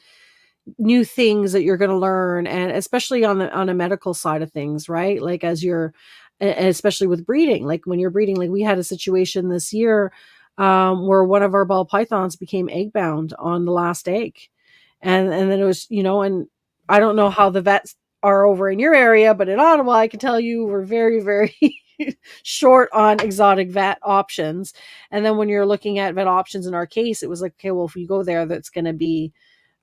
Speaker 2: new things that you're going to learn, and especially on a medical side of things, right? Like as you're especially with breeding, like when you're breeding, like we had a situation this year where one of our ball pythons became egg bound on the last egg, and then it was, and I don't know how the vets are over in your area, but in Ottawa I can tell you we're very, very short on exotic vet options. And then when you're looking at vet options in our case, it was like, okay, well, if you go there, that's going to be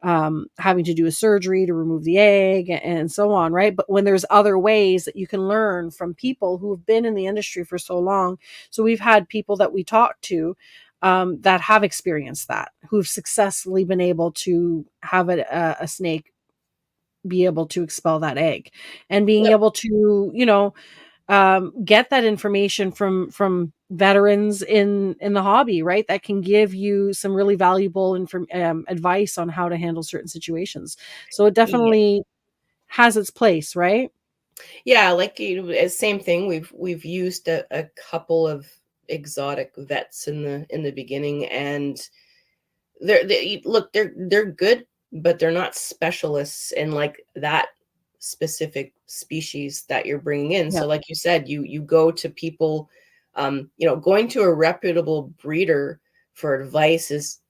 Speaker 2: having to do a surgery to remove the egg and so on, right? But when there's other ways that you can learn from people who have been in the industry for so long. So we've had people that we talk to that have experienced that, who've successfully been able to have a snake be able to expel that egg, and being
Speaker 3: yep,
Speaker 2: able to, get that information from veterans in the hobby, right? That can give you some really valuable advice on how to handle certain situations. So it
Speaker 3: yeah,
Speaker 2: definitely has its place, right?
Speaker 3: yeah, like same thing. We've used a couple of exotic vets in the beginning, and they're good, but they're not specialists in like that specific species that you're bringing in.
Speaker 2: Yeah.
Speaker 3: So like you said, you go to people, going to a reputable breeder for advice is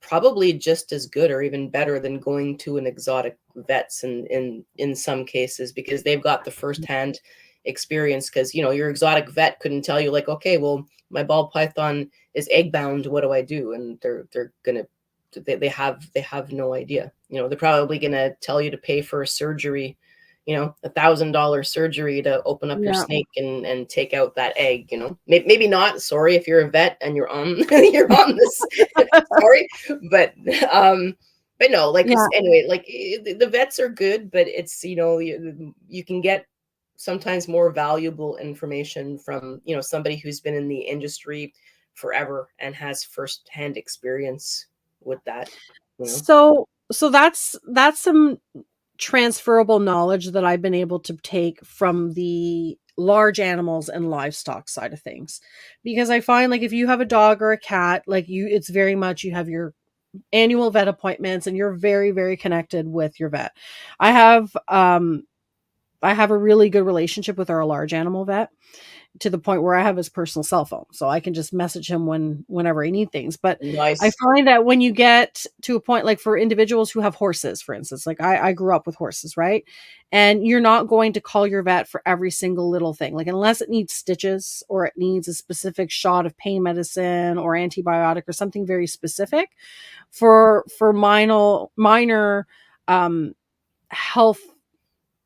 Speaker 3: probably just as good or even better than going to an exotic vets in some cases, because they've got the firsthand experience. Because your exotic vet couldn't tell you, like, okay, well, my ball python is egg bound, what do I do? And they're gonna, they have no idea. They're probably gonna tell you to pay for a surgery, $1,000 surgery to open up your
Speaker 2: Yeah.
Speaker 3: snake and take out that egg. Maybe not. Sorry if you're a vet and you're on you're on this. Sorry, but but no, like,
Speaker 2: Yeah.
Speaker 3: anyway, like, the vets are good, but it's, you can get sometimes more valuable information from, somebody who's been in the industry forever and has firsthand experience with that, you know.
Speaker 2: So that's some transferable knowledge that I've been able to take from the large animals and livestock side of things. Because I find, like, if you have a dog or a cat, like, it's very much, you have your annual vet appointments and you're very, very connected with your vet. I have I have a really good relationship with our large animal vet, to the point where I have his personal cell phone, so I can just message him whenever I need things. But I
Speaker 3: Nice.
Speaker 2: find that when you get to a point, like for individuals who have horses, for instance, like I grew up with horses, right? And you're not going to call your vet for every single little thing, like unless it needs stitches or it needs a specific shot of pain medicine or antibiotic or something very specific. For minor health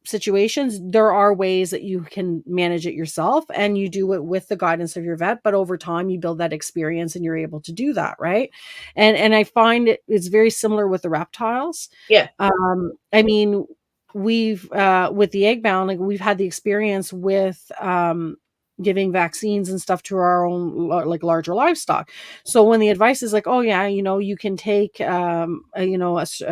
Speaker 2: situations, there are ways that you can manage it yourself, and you do it with the guidance of your vet, but over time you build that experience and you're able to do that, right? And I find it's very similar with the reptiles.
Speaker 3: Yeah.
Speaker 2: I mean, we've with the egg bound, like we've had the experience with giving vaccines and stuff to our own like larger livestock. So when the advice is like, oh yeah, you can take a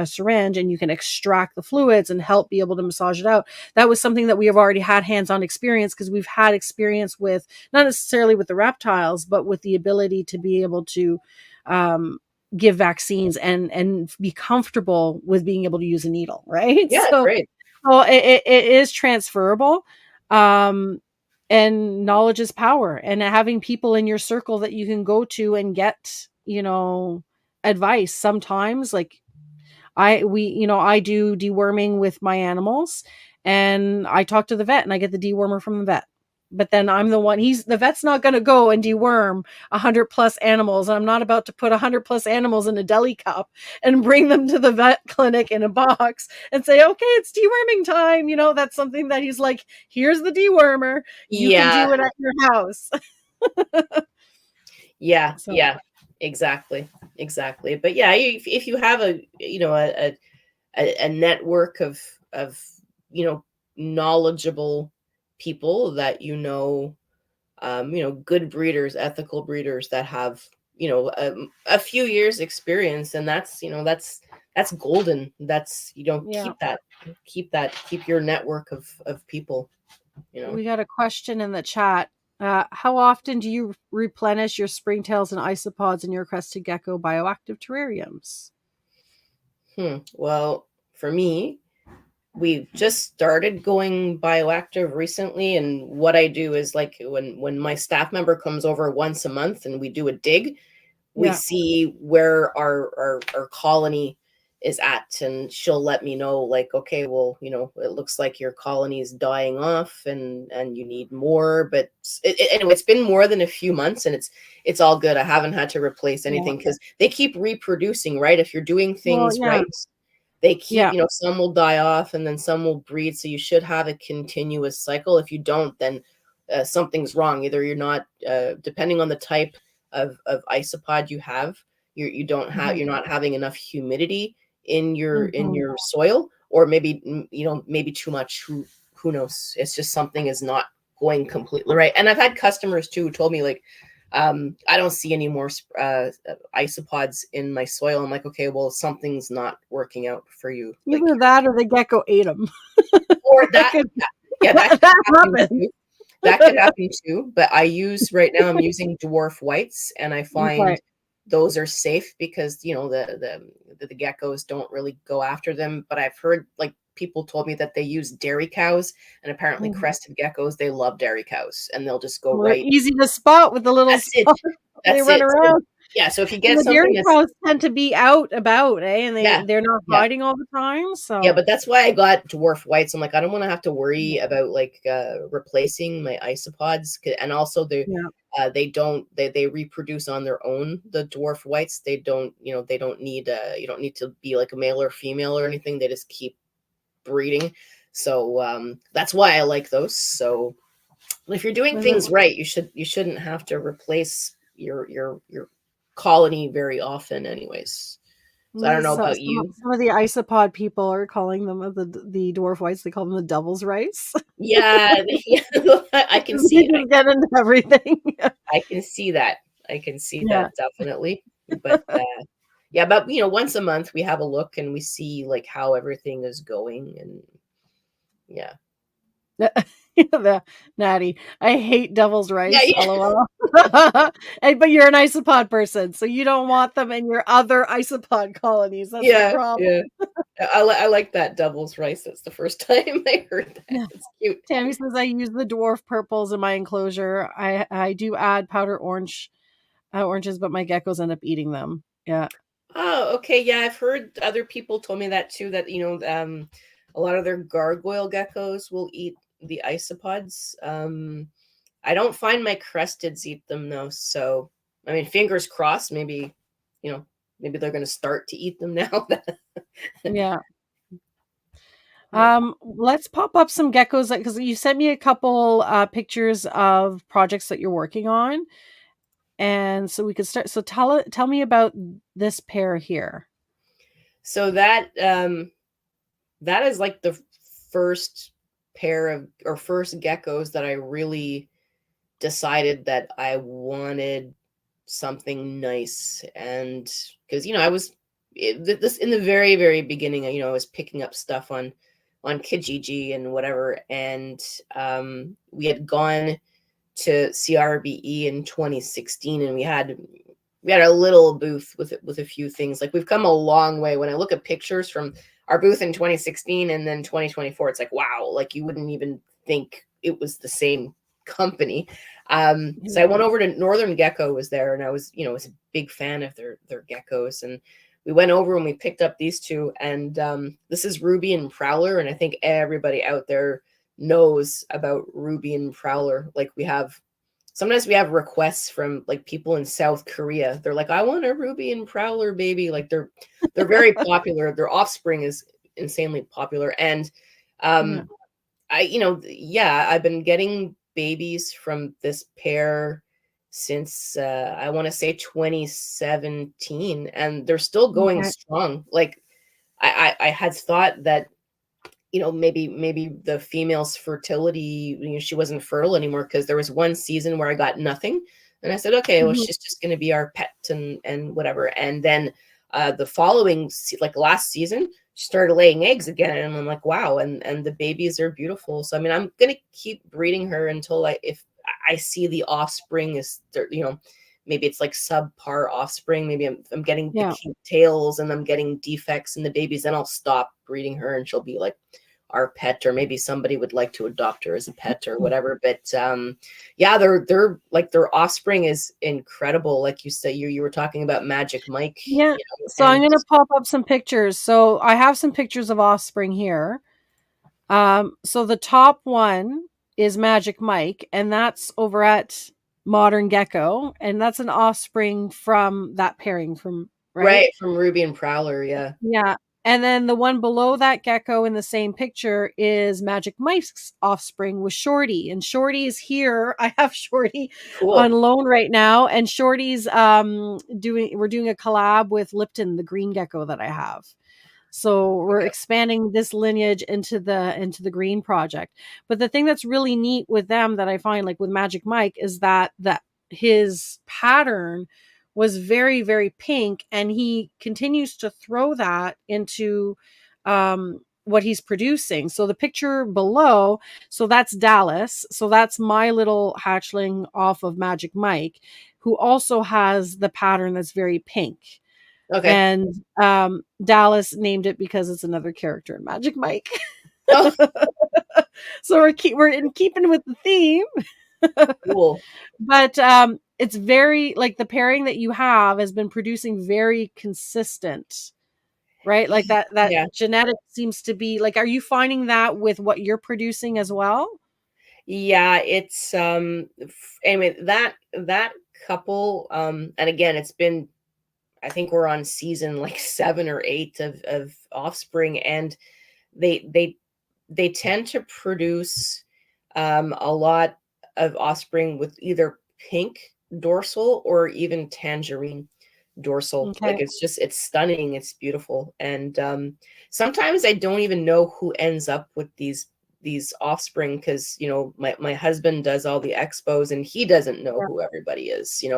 Speaker 2: syringe and you can extract the fluids and help be able to massage it out, that was something that we have already had hands-on experience, because we've had experience with, not necessarily with the reptiles, but with the ability to be able to um, give vaccines and be comfortable with being able to use a needle, right?
Speaker 3: Yeah,
Speaker 2: So
Speaker 3: great.
Speaker 2: it is transferable. Um, and knowledge is power, and having people in your circle that you can go to and get, advice. Sometimes, like, I do deworming with my animals, and I talk to the vet and I get the dewormer from the vet. But then I'm the one, the vet's not going to go and deworm 100 plus animals. I'm not about to put 100 plus animals in a deli cup and bring them to the vet clinic in a box and say, okay, it's deworming time. That's something that he's like, here's the dewormer. You can
Speaker 3: Yeah.
Speaker 2: do it at your house.
Speaker 3: Yeah.
Speaker 2: So,
Speaker 3: Yeah. Exactly. But yeah, if you have a network of knowledgeable people that good breeders, ethical breeders that have a few years experience, and that's golden. That's
Speaker 2: yeah.
Speaker 3: keep your network of people.
Speaker 2: We got a question in the chat. How often do you replenish your springtails and isopods in your crested gecko bioactive terrariums?
Speaker 3: Well, for me, we just started going bioactive recently, and what I do is, like, when my staff member comes over once a month and we do a dig, we
Speaker 2: Yeah.
Speaker 3: see where our colony is at, and she'll let me know, like, okay, well, it looks like your colony is dying off, and you need more. But anyway, it's been more than a few months, and it's all good. I haven't had to replace anything because they keep reproducing, right? If you're doing things right, they keep, some will die off and then some will breed. So you should have a continuous cycle. If you don't, then something's wrong. Either you're not, depending on the type of isopod you have, you're not having enough humidity in your soil, or maybe maybe too much. Who knows? It's just something is not going completely right. And I've had customers too who told me, like, I don't see any more isopods in my soil. I'm like, okay, well, something's not working out for you.
Speaker 2: Either
Speaker 3: Like,
Speaker 2: that or the gecko ate them.
Speaker 3: or that, that
Speaker 2: that happened.
Speaker 3: That could happen too. But I'm using dwarf whites, and I find those are safe because the geckos don't really go after them. But I've heard, like, people told me that they use dairy cows, and apparently crested geckos, they love dairy cows, and they'll just go right.
Speaker 2: Easy to spot with the little
Speaker 3: That's it.
Speaker 2: They run around.
Speaker 3: So if you get
Speaker 2: the
Speaker 3: something
Speaker 2: dairy cows tend to be out about, and they're not hiding all the time. So
Speaker 3: yeah, but that's why I got dwarf whites. I'm like, I don't want to have to worry about, like, replacing my isopods, and also they reproduce on their own. The dwarf whites, they don't need you don't need to be like a male or female or anything. They just keep breeding. So that's why I like those. So if you're doing things right, you shouldn't have to replace your colony very often anyways. So I don't know about you.
Speaker 2: Some of the isopod people are calling them the dwarf whites. They call them the devil's rice.
Speaker 3: Yeah, I can see it.
Speaker 2: Get into everything.
Speaker 3: I can see that. That definitely. But but once a month we have a look and we see, like, how everything is going, and yeah.
Speaker 2: Natty, I hate devil's rice.
Speaker 3: Yeah.
Speaker 2: LOL. But you're an isopod person, so you don't want them in your other isopod colonies. That's the problem.
Speaker 3: Yeah. I like that devil's rice. That's the first time I heard that.
Speaker 2: Yeah.
Speaker 3: It's cute.
Speaker 2: Tammy says I use the dwarf purples in my enclosure. I do add powder oranges, but my geckos end up eating them. Yeah.
Speaker 3: Oh, okay. Yeah, I've heard other people told me that too, that a lot of their gargoyle geckos will eat the isopods. I don't find my cresteds eat them though. So I mean, fingers crossed, maybe they're going to start to eat them now.
Speaker 2: Yeah. Let's pop up some geckos, because you sent me a couple pictures of projects that you're working on, and so we could start. So tell me about this pair here.
Speaker 3: So that is like the first pair of first geckos that I really decided that I wanted something nice. And because I was in the very, very beginning, I was picking up stuff on Kijiji and whatever, and we had gone to CRBE in 2016, and we had a little booth with a few things. Like, we've come a long way. When I look at pictures from our booth in 2016 and then 2024, it's like, wow, like, you wouldn't even think it was the same company. So I went over to Northern Gecko was there, and I was, was a big fan of their geckos. And we went over and we picked up these two. And this is Ruby and Prowler. And I think everybody out there knows about Ruby and Prowler. Like sometimes we have requests from like people in South Korea. They're like, I want a Ruby and Prowler baby. Like they're very popular. Their offspring is insanely popular. And I've been getting babies from this pair since I want to say 2017, and they're still going strong. Like I had thought that maybe the female's fertility, she wasn't fertile anymore, because there was one season where I got nothing, and I said, okay, well, she's just going to be our pet and whatever. And then the following, like last season, she started laying eggs again, and I'm like, wow, and the babies are beautiful. So I mean, I'm going to keep breeding her until if I see the offspring is, maybe it's like subpar offspring. Maybe I'm getting the cute tails and I'm getting defects in the babies. Then I'll stop breeding her, and she'll be like our pet, or maybe somebody would like to adopt her as a pet or whatever. But they're like, their offspring is incredible. Like you said, you were talking about Magic Mike.
Speaker 2: Yeah. So I'm going to pop up some pictures. So I have some pictures of offspring here. So the top one is Magic Mike, and that's over at Modern Gecko, and that's an offspring from that pairing from
Speaker 3: from Ruby and Prowler.
Speaker 2: Yeah. And then the one below that gecko in the same picture is Magic Mike's offspring with Shorty. And Shorty is here. I have Shorty on loan right now. And Shorty's we're doing a collab with Lipton, the green gecko that I have. So we're expanding this lineage into the green project. But the thing that's really neat with them that I find, like with Magic Mike, is that his pattern was very, very pink, and he continues to throw that into what he's producing. So the picture below, so that's Dallas. So that's my little hatchling off of Magic Mike, who also has the pattern that's very pink.
Speaker 3: Okay.
Speaker 2: And Dallas named it because it's another character in Magic Mike. So we're in keeping with the theme.
Speaker 3: Cool.
Speaker 2: But it's very, like, the pairing that you have has been producing very consistent, right? Like that genetic seems to be like, are you finding that with what you're producing as well?
Speaker 3: Yeah, it's anyway, that couple, and again, it's been, I think we're on season like 7 or 8 of offspring, and they tend to produce a lot of offspring with either pink dorsal or even tangerine dorsal. Like it's stunning, it's beautiful. And sometimes I don't even know who ends up with these offspring, because my husband does all the expos and he doesn't know who everybody is. He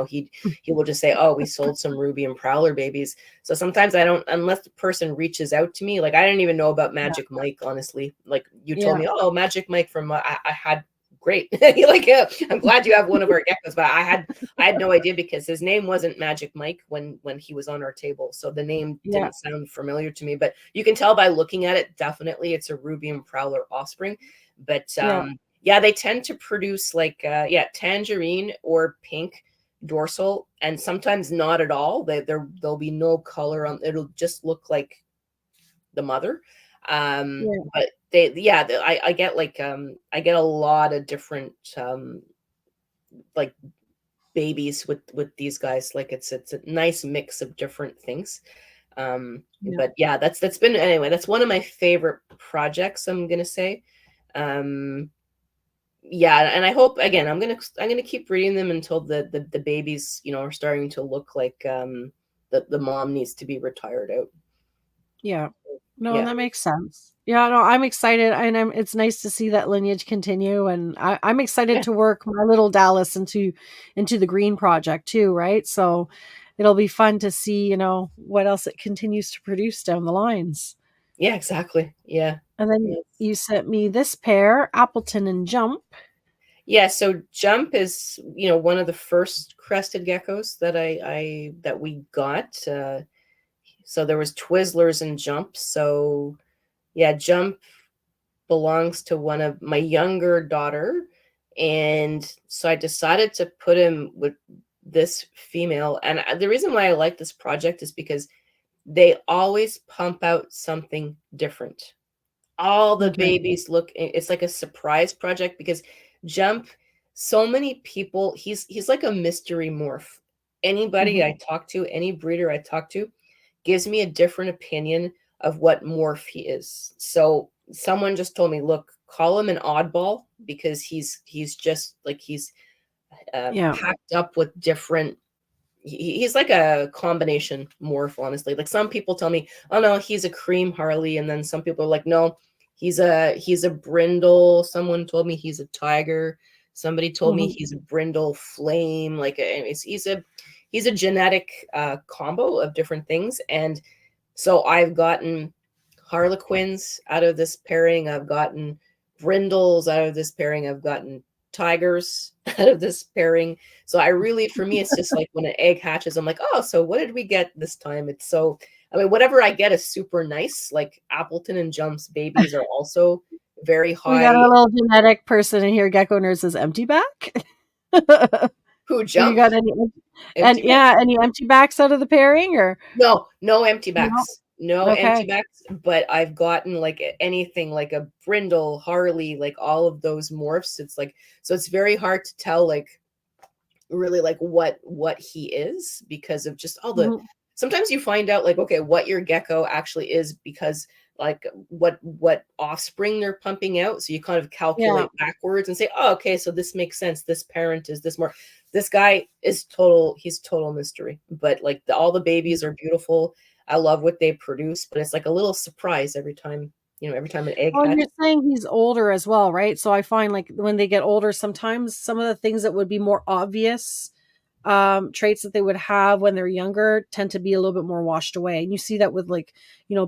Speaker 3: will just say, oh, we sold some Ruby and Prowler babies. So sometimes I don't, unless the person reaches out to me. Like I didn't even know about Magic Mike, honestly. Like you told me, oh, Magic Mike from I had great. Like I'm glad you have one of our geckos, but I had no idea, because his name wasn't Magic Mike when he was on our table, so the name didn't sound familiar to me. But you can tell by looking at it, definitely it's a Ruby and Prowler offspring. But they tend to produce like tangerine or pink dorsal, and sometimes not at all. There'll be no color on, it'll just look like the mother. But I get like I get a lot of different like babies with these guys. Like it's a nice mix of different things. But that's been, anyway, that's one of my favorite projects, I'm gonna say. And I hope, again, I'm gonna keep breeding them until the babies are starting to look like the mom needs to be retired out.
Speaker 2: No, that makes sense. No, I'm excited, and it's nice to see that lineage continue, and I'm excited to work my little Dallas into the green project too, right? So it'll be fun to see, what else it continues to produce down the lines.
Speaker 3: Yeah, exactly. Yeah.
Speaker 2: And then you sent me this pair, Appleton and Jump.
Speaker 3: Yeah, so Jump is, one of the first crested geckos that we got. So there was Twizzlers and Jump. So yeah, Jump belongs to one of my younger daughter, And so I decided to put him with this female. And the reason why I like this project is because they always pump out something different. All the
Speaker 2: Okay.
Speaker 3: babies look, it's like a surprise project because Jump, so many people, he's like a mystery morph. Anybody I talk to, any breeder I talk to, gives me a different opinion of what morph he is. So someone just told me, look, call him an oddball because he's just like he's
Speaker 2: Yeah.
Speaker 3: packed up with different. He's like a combination morph, honestly. Like some people tell me, oh no, he's a cream Harley, and then some people are like, no, he's a brindle. Someone told me he's a tiger. Somebody told me he's a brindle flame. Like he's a genetic combo of different things. And so I've gotten harlequins out of this pairing. I've gotten brindles out of this pairing. I've gotten tigers out of this pairing. So I really, for me, it's just like when an egg hatches, I'm like, oh, so what did we get this time? It's so, I mean, whatever I get is super nice. Like Appleton and Jump's babies are also very
Speaker 2: We got
Speaker 3: high.
Speaker 2: a little genetic person in here. Gecko Nerd says empty back.
Speaker 3: Who
Speaker 2: You
Speaker 3: Jump?
Speaker 2: got
Speaker 3: Empty back?
Speaker 2: any empty backs out of the pairing or
Speaker 3: No empty
Speaker 2: no?
Speaker 3: backs. No empty
Speaker 2: Okay.
Speaker 3: backs, but I've gotten like anything like a brindle, Harley, like all of those morphs. It's like, so it's very hard to tell like really like what he is because of just all the,
Speaker 2: Mhm.
Speaker 3: sometimes you find out like, okay, what your gecko actually is because like what offspring they're pumping out. So you kind of
Speaker 2: Yeah.
Speaker 3: calculate backwards and say, oh, okay, so this makes sense. This parent is this more. This guy is total, he's total mystery. But like all the babies are beautiful. I love what they produce, but it's like a little surprise every time, every time an egg
Speaker 2: Well,
Speaker 3: hatches.
Speaker 2: you're saying he's older as well, right? So I find like when they get older, sometimes some of the things that would be more obvious traits that they would have when they're younger tend to be a little bit more washed away. And you see that with like,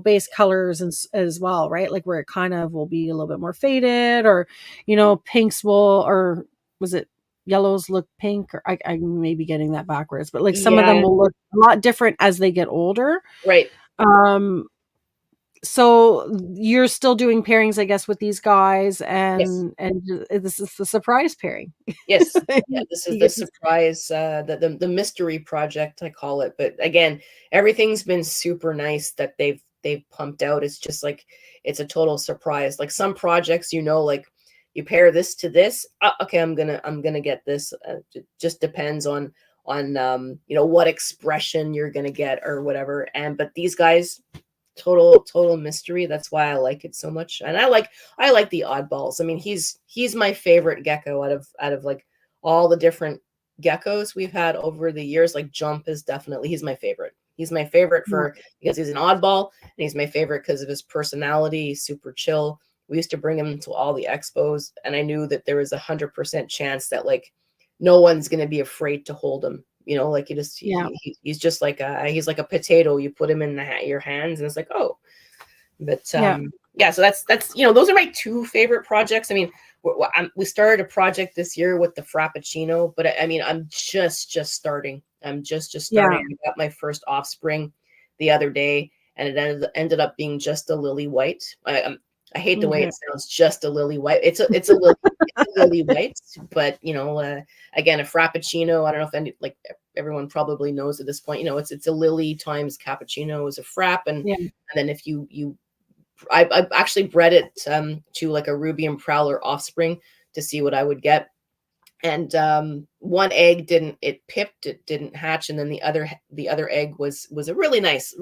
Speaker 2: base colors and as well, right? Like where it kind of will be a little bit more faded or, pinks will, or was it yellows look pink or I may be getting that backwards, but like some of them
Speaker 3: Yeah,
Speaker 2: will look a lot different as they get older.
Speaker 3: right.
Speaker 2: Um, so you're still doing pairings, I guess, with these guys,
Speaker 3: Yes.
Speaker 2: and this is the surprise pairing.
Speaker 3: Yes. Yeah, this is
Speaker 2: You
Speaker 3: the
Speaker 2: get to,
Speaker 3: surprise, the mystery project, I call it. But again, everything's been super nice that they've pumped out. It's just like it's a total surprise. Like some projects, like you pair this to this. Okay, I'm gonna get this. It just depends on what expression you're gonna get or whatever. And but these guys, total mystery. That's why I like it so much. And I like the oddballs. I mean, he's my favorite gecko out of like all the different geckos we've had over the years. Like Jump is definitely, he's my favorite. He's my favorite
Speaker 2: yeah,
Speaker 3: for because he's an oddball, and he's my favorite because of his personality. He's super chill. We used to bring him to all the expos, and I knew that there was 100% chance that like no one's gonna be afraid to hold him. Like you just
Speaker 2: yeah,
Speaker 3: he's just like he's like a potato. You put him in your hands, and it's like, oh. But
Speaker 2: yeah.
Speaker 3: yeah. So that's those are my two favorite projects. I mean, we started a project this year with the Frappuccino, but I mean, I'm just starting. I'm just
Speaker 2: Yeah.
Speaker 3: starting. I got my first offspring the other day, and it ended up being just a lily white. I hate the way
Speaker 2: Okay.
Speaker 3: it sounds, just a lily white. It's a lily, it's a lily white, but again, a Frappuccino. I don't know if like everyone probably knows at this point. It's a lily times cappuccino is a frap, and
Speaker 2: Yeah.
Speaker 3: then if I've actually bred it to like a Ruby and Prowler offspring to see what I would get. And one egg it pipped, it didn't hatch, and then the other egg was a really nice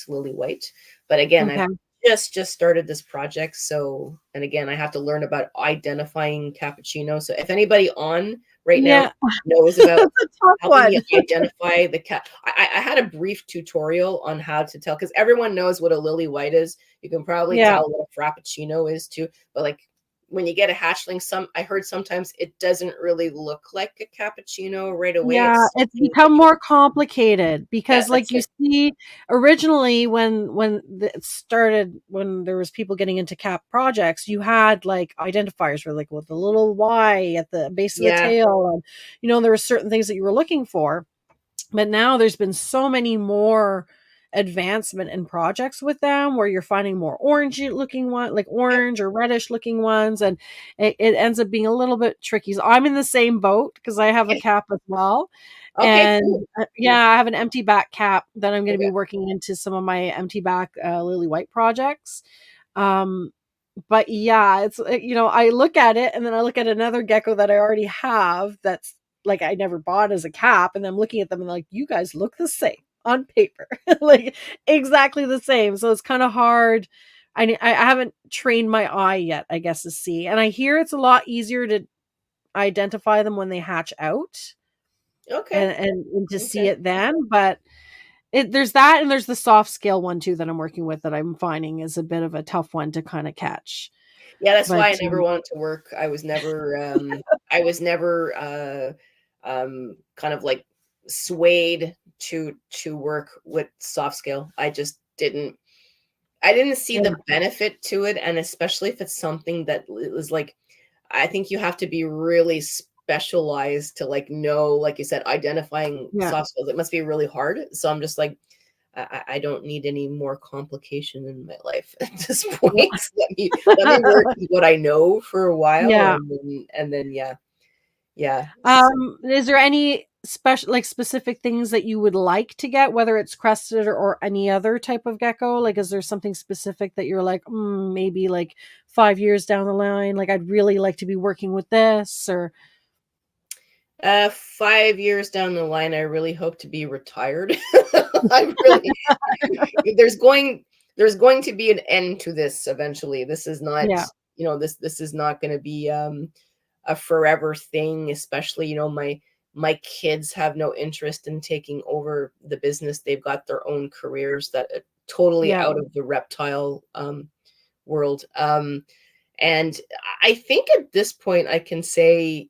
Speaker 3: lily white. But again, I've
Speaker 2: Okay.
Speaker 3: just started this project, so, and again, I have to learn about identifying cappuccino. So if anybody on right now
Speaker 2: Yeah.
Speaker 3: knows
Speaker 2: That's
Speaker 3: about
Speaker 2: a tough
Speaker 3: helping
Speaker 2: one.
Speaker 3: me identify the cat. I had a brief tutorial on how to tell, because everyone knows what a lily white is. You can probably
Speaker 2: Yeah.
Speaker 3: tell what a frappuccino is too. But like when you get a hatchling, I heard sometimes it doesn't really look like a cappuccino right away.
Speaker 2: Yeah,
Speaker 3: It's
Speaker 2: it's
Speaker 3: something
Speaker 2: become more complicated
Speaker 3: yeah,
Speaker 2: because like
Speaker 3: that's
Speaker 2: you
Speaker 3: it.
Speaker 2: see originally it started when there was people getting into cap projects, you had like identifiers for like with the little Y at the base of the
Speaker 3: Yeah,
Speaker 2: tail and there were certain things that you were looking for. But now there's been so many more advancement in projects with them where you're finding more orange looking one, like orange or reddish looking ones, and it ends up being a little bit tricky. So I'm in the same boat because I have a cap as well.
Speaker 3: Okay,
Speaker 2: And
Speaker 3: cool.
Speaker 2: yeah, I have an empty back cap that I'm going to be
Speaker 3: Okay.
Speaker 2: working into some of my empty back lily white projects. But yeah, it's I look at it and then I look at another gecko that I already have that's like I never bought as a cap, and I'm looking at them and like, you guys look the same on paper, like exactly the same. So it's kind of hard. I haven't trained my eye yet, I guess, to see. And I hear it's a lot easier to identify them when they hatch out
Speaker 3: Okay.
Speaker 2: and to see
Speaker 3: Okay.
Speaker 2: it then. But there's that, and there's the soft scale one too that I'm working with that I'm finding is a bit of a tough one to kind of catch.
Speaker 3: Yeah, that's
Speaker 2: But
Speaker 3: why I never wanted to work. I was never kind of like swayed to work with soft scale. I didn't see
Speaker 2: yeah,
Speaker 3: the benefit to it, and especially if it's something that is like, I think you have to be really specialized to like know, like you said, identifying
Speaker 2: yeah.
Speaker 3: soft skills. It must be really hard. So I'm just like, I don't need any more complication in my life at this point. Let me work with what I know for a while,
Speaker 2: Yeah.
Speaker 3: and then yeah, yeah.
Speaker 2: Is there any specific things that you would like to get, whether it's crested or any other type of gecko? Like, is there something specific that you're like, maybe like 5 years down the line, like I'd really like to be working with this, or
Speaker 3: 5 years down the line, I really hope to be retired. I really there's going there's going to be an end to this eventually. This is not,
Speaker 2: yeah,
Speaker 3: this is not going to be a forever thing, especially, my kids have no interest in taking over the business. They've got their own careers that are totally
Speaker 2: yeah,
Speaker 3: out of the reptile world. And I think at this point I can say,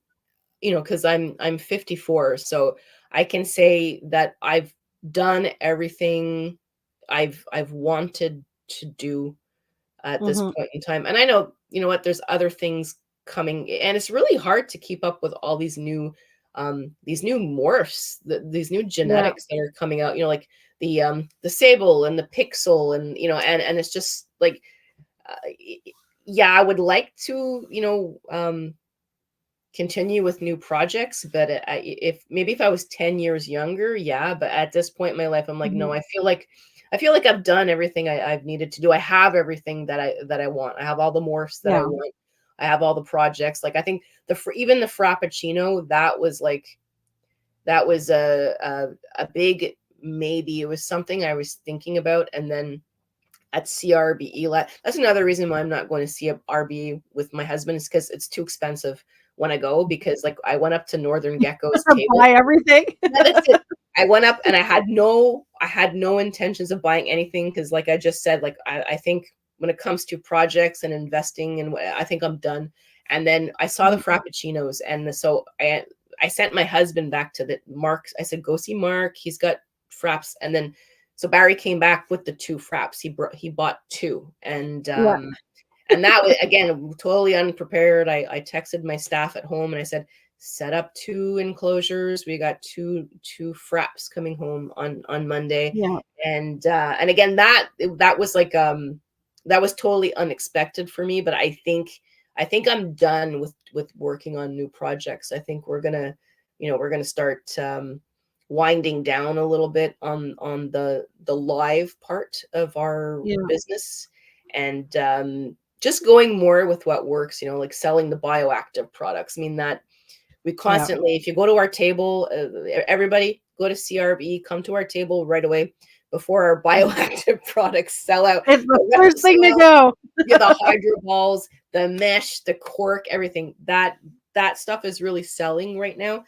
Speaker 3: because I'm 54, so I can say that I've done everything I've wanted to do at this
Speaker 2: hmm
Speaker 3: point in time. And I know, what, there's other things coming, and it's really hard to keep up with all these new morphs, these new
Speaker 2: yeah,
Speaker 3: genetics that are coming out, the sable and the pixel, and and it's just like, yeah, I would like to, continue with new projects, but if I was 10 years younger, yeah, but at this point in my life, I'm like, no,
Speaker 2: hmm
Speaker 3: I feel like I've done everything I've needed to do. I have everything that I want. I have all the morphs that I
Speaker 2: yeah,
Speaker 3: want. I have all the projects. Like, I think even the Frappuccino, that was a big maybe. It was something I was thinking about, and then at CRBE, that's another reason why I'm not going to CRBE with my husband, is because it's too expensive when I go, because like I went up to Northern Gecko's table.
Speaker 2: buy everything.
Speaker 3: Yeah, that's it. I went up and I had no intentions of buying anything, because like I just said, like I think when it comes to projects and investing, and I think I'm done. And then I saw the Frappuccinos, and so I sent my husband back to the Mark. I said, go see Mark. He's got fraps. And then so Barry came back with the two fraps. He bought two,
Speaker 2: Yeah,
Speaker 3: and that was, again, totally unprepared. I texted my staff at home and I said, set up two enclosures. We got two fraps coming home on Monday.
Speaker 2: yeah,
Speaker 3: And again, that was like, that was totally unexpected for me, but I think I'm done with working on new projects. I think we're gonna start winding down a little bit on the live part of our
Speaker 2: yeah,
Speaker 3: business, and just going more with what works, like selling the bioactive products. I mean, that we
Speaker 2: yeah.
Speaker 3: constantly, if you go to our table, everybody go to CRB, come to our table right away before our bioactive products sell out.
Speaker 2: It's the
Speaker 3: The
Speaker 2: first thing to
Speaker 3: Repsol,
Speaker 2: go.
Speaker 3: yeah, the hydro balls, the mesh, the cork, everything that stuff is really selling right now.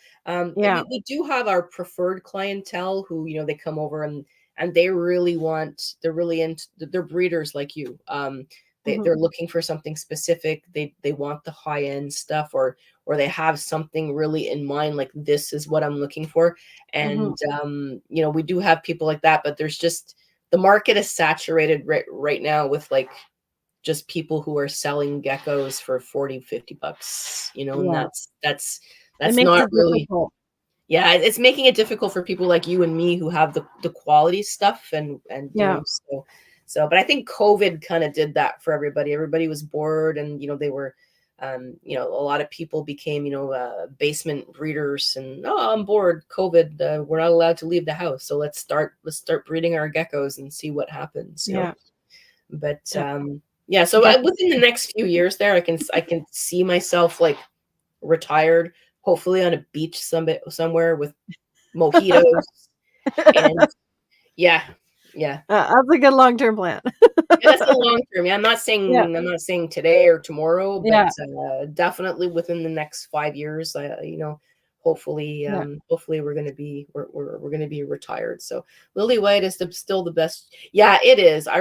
Speaker 2: Yeah,
Speaker 3: We do have our preferred clientele who, they come over, and they really they're really into, they're breeders like you.
Speaker 2: mhm,
Speaker 3: They're looking for something specific. They want the high end stuff, or they have something really in mind, like, this is what I'm looking for.
Speaker 2: mhm.
Speaker 3: And we do have people like that, but there's just, the market is saturated right now with like just people who are selling geckos for 40-50 bucks, and
Speaker 2: Yeah,
Speaker 3: that's
Speaker 2: it makes
Speaker 3: not
Speaker 2: it
Speaker 3: really,
Speaker 2: difficult.
Speaker 3: Yeah, it's making it difficult for people like you and me who have the quality stuff and
Speaker 2: Yeah.
Speaker 3: but I think COVID kind of did that for everybody. Everybody was bored, and they were a lot of people became basement breeders, and I'm bored. COVID, we're not allowed to leave the house, so let's start breeding our geckos and see what happens.
Speaker 2: Yeah.
Speaker 3: But
Speaker 2: Yeah.
Speaker 3: yeah, so
Speaker 2: Def-
Speaker 3: within the next few years, there I can see myself like retired, hopefully on a beach somewhere with mojitos and yeah, yeah.
Speaker 2: That's a good long-term plan.
Speaker 3: Yeah, that's the long term. Yeah,
Speaker 2: Yeah.
Speaker 3: I'm not saying today or tomorrow, but
Speaker 2: Yeah.
Speaker 3: definitely within the next 5 years. Hopefully,
Speaker 2: Yeah.
Speaker 3: hopefully we're gonna be retired. So Lily White is still the best. Yeah, it is.
Speaker 2: Yeah.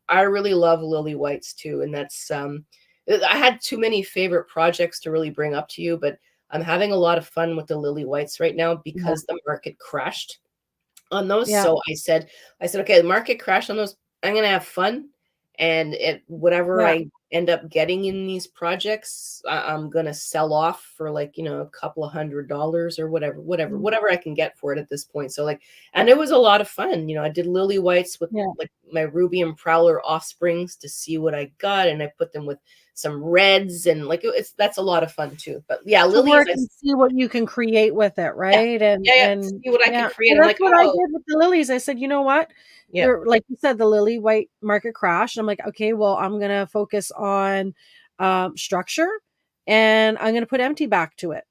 Speaker 3: I really love Lily Whites too, and that's I had too many favorite projects to really bring up to you, but I'm having a lot of fun with the Lily Whites right now
Speaker 2: Yeah.
Speaker 3: because the market crashed on those.
Speaker 2: Yeah.
Speaker 3: So I said, okay, the market crashed on those. I'm gonna have fun, and whatever
Speaker 2: Yeah.
Speaker 3: I end up getting in these projects, I'm gonna sell off for like a couple of $100 or
Speaker 2: Mm.
Speaker 3: whatever I can get for it at this point. So like, and it was a lot of fun. I did lily whites with
Speaker 2: Yeah.
Speaker 3: like my ruby and prowler offsprings to see what I got, and I put them with some reds, and like that's a lot of fun too. But yeah,
Speaker 2: To
Speaker 3: lilies,
Speaker 2: work and see what you can create with it,
Speaker 3: yeah,
Speaker 2: right?
Speaker 3: yeah,
Speaker 2: And
Speaker 3: see what I can
Speaker 2: yeah,
Speaker 3: create.
Speaker 2: so
Speaker 3: I'm
Speaker 2: that's
Speaker 3: like,
Speaker 2: what I
Speaker 3: oh,
Speaker 2: did with the lilies. I said, you know what?
Speaker 3: yeah,
Speaker 2: They're like you said, the lily white market crash. I'm like, okay, well, I'm gonna focus on structure, and I'm gonna put empty back to it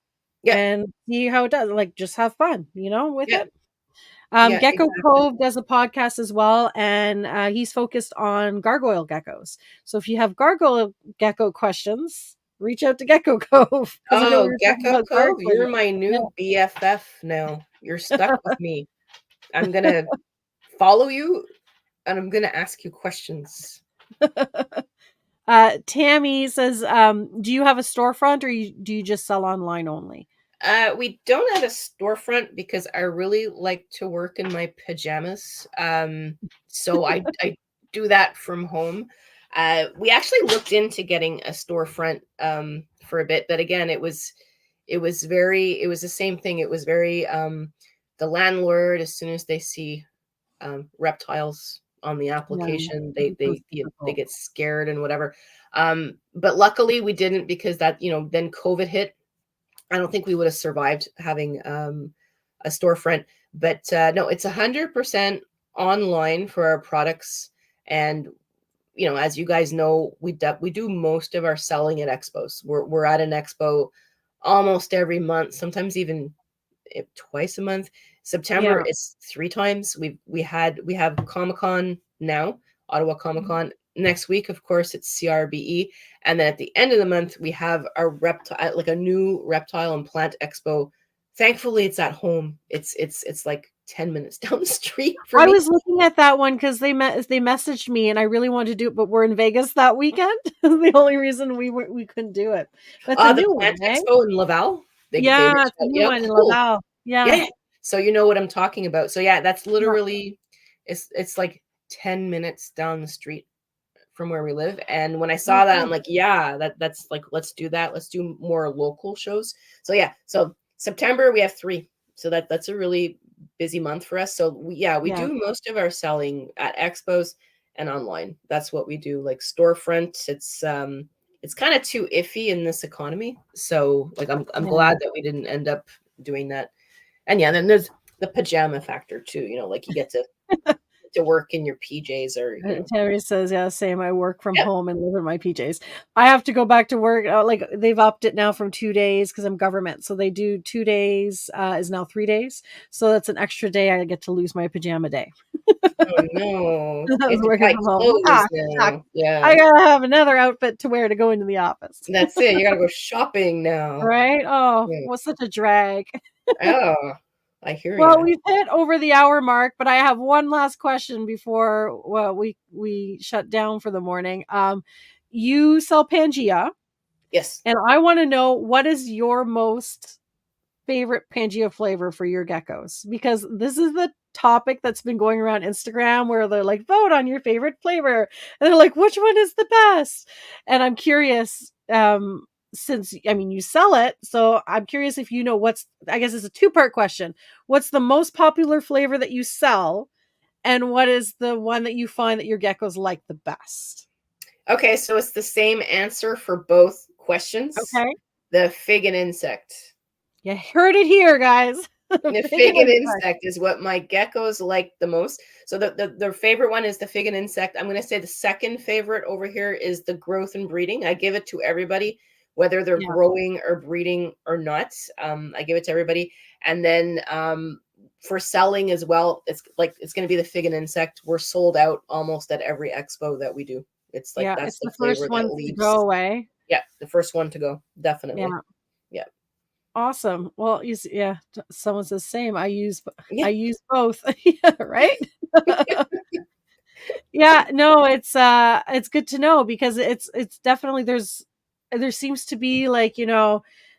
Speaker 3: yeah,
Speaker 2: and see how it does. Like, just have fun, with
Speaker 3: yeah,
Speaker 2: it.
Speaker 3: yeah,
Speaker 2: Gecko
Speaker 3: exactly.
Speaker 2: Cove does a podcast as well, and he's focused on gargoyle geckos. So if you have gargoyle gecko questions, reach out to Gecko Cove because I know we
Speaker 3: Oh,
Speaker 2: were talking
Speaker 3: Gecko
Speaker 2: about
Speaker 3: Cove, you're
Speaker 2: gargoyle.
Speaker 3: my
Speaker 2: Yeah.
Speaker 3: new BFF now. You're stuck with me. I'm gonna follow you and I'm gonna ask you questions.
Speaker 2: Tammy says, do you have a storefront or do you just sell online only?
Speaker 3: We don't have a storefront because I really like to work in my pajamas. So I do that from home. We actually looked into getting a storefront for a bit, but again, it was the same thing. It was very the landlord, as soon as they see reptiles on the
Speaker 2: Yeah,
Speaker 3: application,
Speaker 2: it
Speaker 3: they
Speaker 2: becomes
Speaker 3: they
Speaker 2: difficult.
Speaker 3: get scared and whatever. But luckily we didn't, because that then COVID hit. I don't think we would have survived having a storefront. But no, it's 100% online for our products. And as you guys know, we do most of our selling at expos. We're at an expo almost every month, sometimes even twice a month. September
Speaker 2: Yeah.
Speaker 3: is 3 times. We have Comic Con now, Ottawa Comic
Speaker 2: Mhm.
Speaker 3: Con. Next week, of course, it's CRBE, and then at the end of the month, we have a reptile, like a new reptile and plant expo. Thankfully, it's at home. It's like 10 minutes down the street for
Speaker 2: I
Speaker 3: me.
Speaker 2: was looking at that one because they messaged me and I really wanted to do it, but we're in Vegas that weekend. The only reason we couldn't do it. But it's a
Speaker 3: The
Speaker 2: new
Speaker 3: plant
Speaker 2: one, eh?
Speaker 3: expo in Laval. They
Speaker 2: Yeah,
Speaker 3: reached
Speaker 2: it's a
Speaker 3: out.
Speaker 2: new
Speaker 3: Yeah,
Speaker 2: one in
Speaker 3: cool.
Speaker 2: Laval.
Speaker 3: Yeah,
Speaker 2: Yeah.
Speaker 3: yeah. So you know what I'm talking about. So yeah, that's
Speaker 2: Yeah.
Speaker 3: literally it's like 10 minutes down the street from where we live. And when I saw that, I'm
Speaker 2: Okay.
Speaker 3: like, yeah, that's like, let's do that. Let's do more local shows. So yeah, so September we have 3. So that's a really busy month for us. So we
Speaker 2: Yeah.
Speaker 3: do most of our selling at expos and online. That's what we do. Like storefront, it's kind of too iffy in this economy. So like I'm
Speaker 2: Yeah.
Speaker 3: glad that we didn't end up doing that. And yeah, then there's the pajama factor too, like you get to work in your PJs or
Speaker 2: Terry says, yeah, same. I work from
Speaker 3: yep.
Speaker 2: home and live in my PJs. I have to go back to work. Like they've upped it now from 2 days because I'm government. So they do 2 days is now 3 days. So that's an extra day. I get to lose my pajama day.
Speaker 3: Oh no.
Speaker 2: I
Speaker 3: You
Speaker 2: was
Speaker 3: have to
Speaker 2: working
Speaker 3: buy
Speaker 2: from home.
Speaker 3: clothes now.
Speaker 2: I
Speaker 3: Yeah.
Speaker 2: gotta have another outfit to wear to go into the office.
Speaker 3: That's it. You gotta go shopping now.
Speaker 2: Right? Oh,
Speaker 3: Yeah.
Speaker 2: what's such a drag.
Speaker 3: Oh, I hear
Speaker 2: Well,
Speaker 3: you.
Speaker 2: we've hit over the hour mark, but I have one last question before we shut down for the morning. You sell Pangea,
Speaker 3: Yes.
Speaker 2: and I want to know what is your most favorite Pangea flavor for your geckos, because this is the topic that's been going around Instagram where they're like, vote on your favorite flavor, and they're like, which one is the best? And I'm curious. since, I mean, you sell it, so I'm curious if you know I guess it's a two-part question. What's the most popular flavor that you sell? And what is the one that you find that your geckos like the best?
Speaker 3: Okay, so it's the same answer for both questions.
Speaker 2: Okay.
Speaker 3: The fig and insect.
Speaker 2: You heard it here, guys.
Speaker 3: The fig and insect is what my geckos like the most. So their favorite one is the fig and insect. I'm going to say the second favorite over here is the growth and breeding. I give it to everybody, whether they're growing or breeding or not. I give it to everybody. And then for selling as well, it's going to be the fig and insect. We're sold out almost at every expo that we do. It's like that's
Speaker 2: it's
Speaker 3: the
Speaker 2: first
Speaker 3: flavor
Speaker 2: one
Speaker 3: that leaves.
Speaker 2: to go away.
Speaker 3: Yeah, the first one to go, definitely. Yeah.
Speaker 2: Awesome. Well, someone says same. I use both. Right? Yeah, no, it's good to know, because it's definitely there seems to be, like,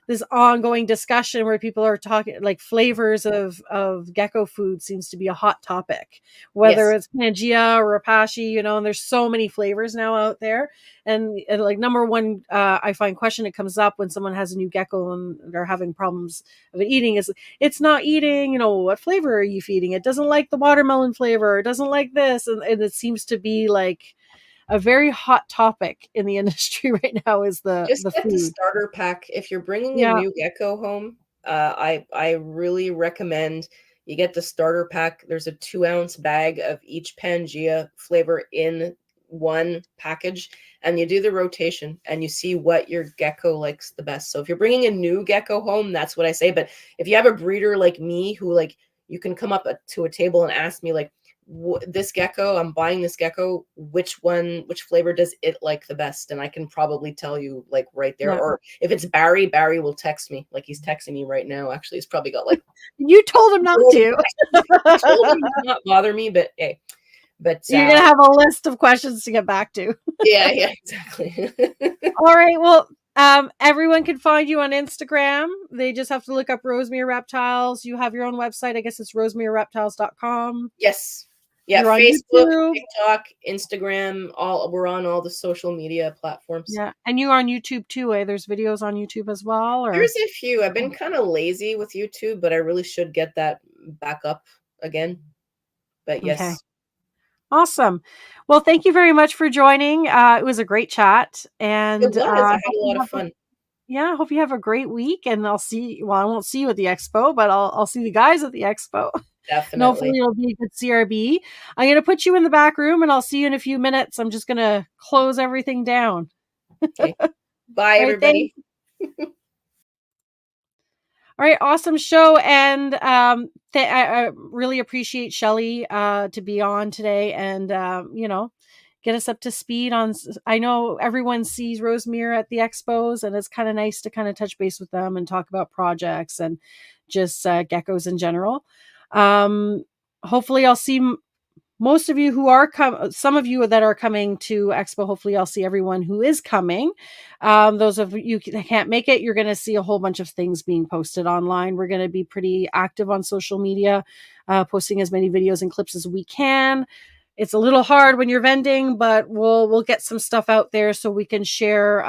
Speaker 2: this ongoing discussion where people are talking, like, flavors of gecko food seems to be a hot topic, whether it's Pangea or Apache, and there's so many flavors now out there. And like, number one, I find question that comes up when someone has a new gecko and they're having problems of it eating is, it's not eating, what flavor are you feeding? It doesn't like the watermelon flavor. It doesn't like this. And it seems to be like a very hot topic in the industry right now, is the
Speaker 3: get
Speaker 2: food.
Speaker 3: the starter pack. If you're bringing a new gecko home, I really recommend you get the starter pack. There's a 2-ounce bag of each Pangea flavor in one package, and you do the rotation and you see what your gecko likes the best. So if you're bringing a new gecko home, that's what I say. But if you have a breeder like me, who, like, you can come up to a table and ask me, like, this gecko, I'm buying this gecko, which flavor does it like the best? And I can probably tell you, like, right there. Or if it's Barry will text me, like he's texting me right now. Actually, he's probably got, like,
Speaker 2: you told him not to.
Speaker 3: I told him to not bother me, but hey,
Speaker 2: you're gonna have a list of questions to get back to.
Speaker 3: yeah, exactly.
Speaker 2: All right, well, everyone can find you on Instagram. They just have to look up Rosemère Reptiles. You have your own website. I guess it's rosemerereptiles.com.
Speaker 3: Yes. Yeah,
Speaker 2: You're on
Speaker 3: Facebook,
Speaker 2: YouTube,
Speaker 3: TikTok, Instagram, we're on all the social media platforms.
Speaker 2: Yeah, and you're on YouTube too, eh? There's videos on YouTube as well, or?
Speaker 3: There's a few. I've been kind of lazy with YouTube, but I really should get that back up again. But yes.
Speaker 2: Okay. Awesome. Well, thank you very much for joining. It was a great chat, and
Speaker 3: It was. I had a lot of fun.
Speaker 2: I hope you have a great week, and I'll see. Well, I won't see you at the expo, but I'll see the guys at the expo.
Speaker 3: Definitely.
Speaker 2: And hopefully it'll be a good CRB. I'm going to put you in the back room, and I'll see you in a few minutes. I'm just going to close everything down.
Speaker 3: Okay. Bye, everybody.
Speaker 2: All right, awesome show, and I really appreciate Shelley to be on today, and get us up to speed on. I know everyone sees Rosemère at the expos, and it's kind of nice to kind of touch base with them and talk about projects and just geckos in general. Hopefully, I'll see most of you who are some of you that are coming to expo. Hopefully I'll see everyone who is coming. Those of you that can't make it, you're going to see a whole bunch of things being posted online. We're going to be pretty active on social media, posting as many videos and clips as we can. It's a little hard when you're vending, but we'll get some stuff out there so we can share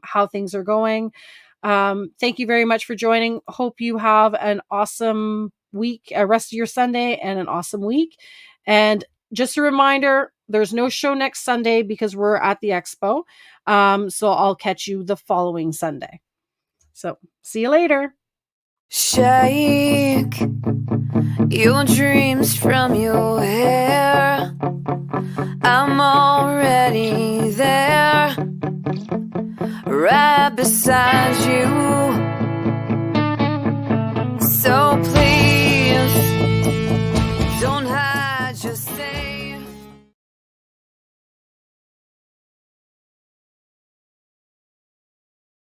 Speaker 2: how things are going. Thank you very much for joining. Hope you have an awesome week, rest of your Sunday, and an awesome week. And just a reminder, there's no show next Sunday because we're at the expo. So I'll catch you the following Sunday. So see you later.
Speaker 1: Shake your dreams from your hair. I'm already there, right beside you.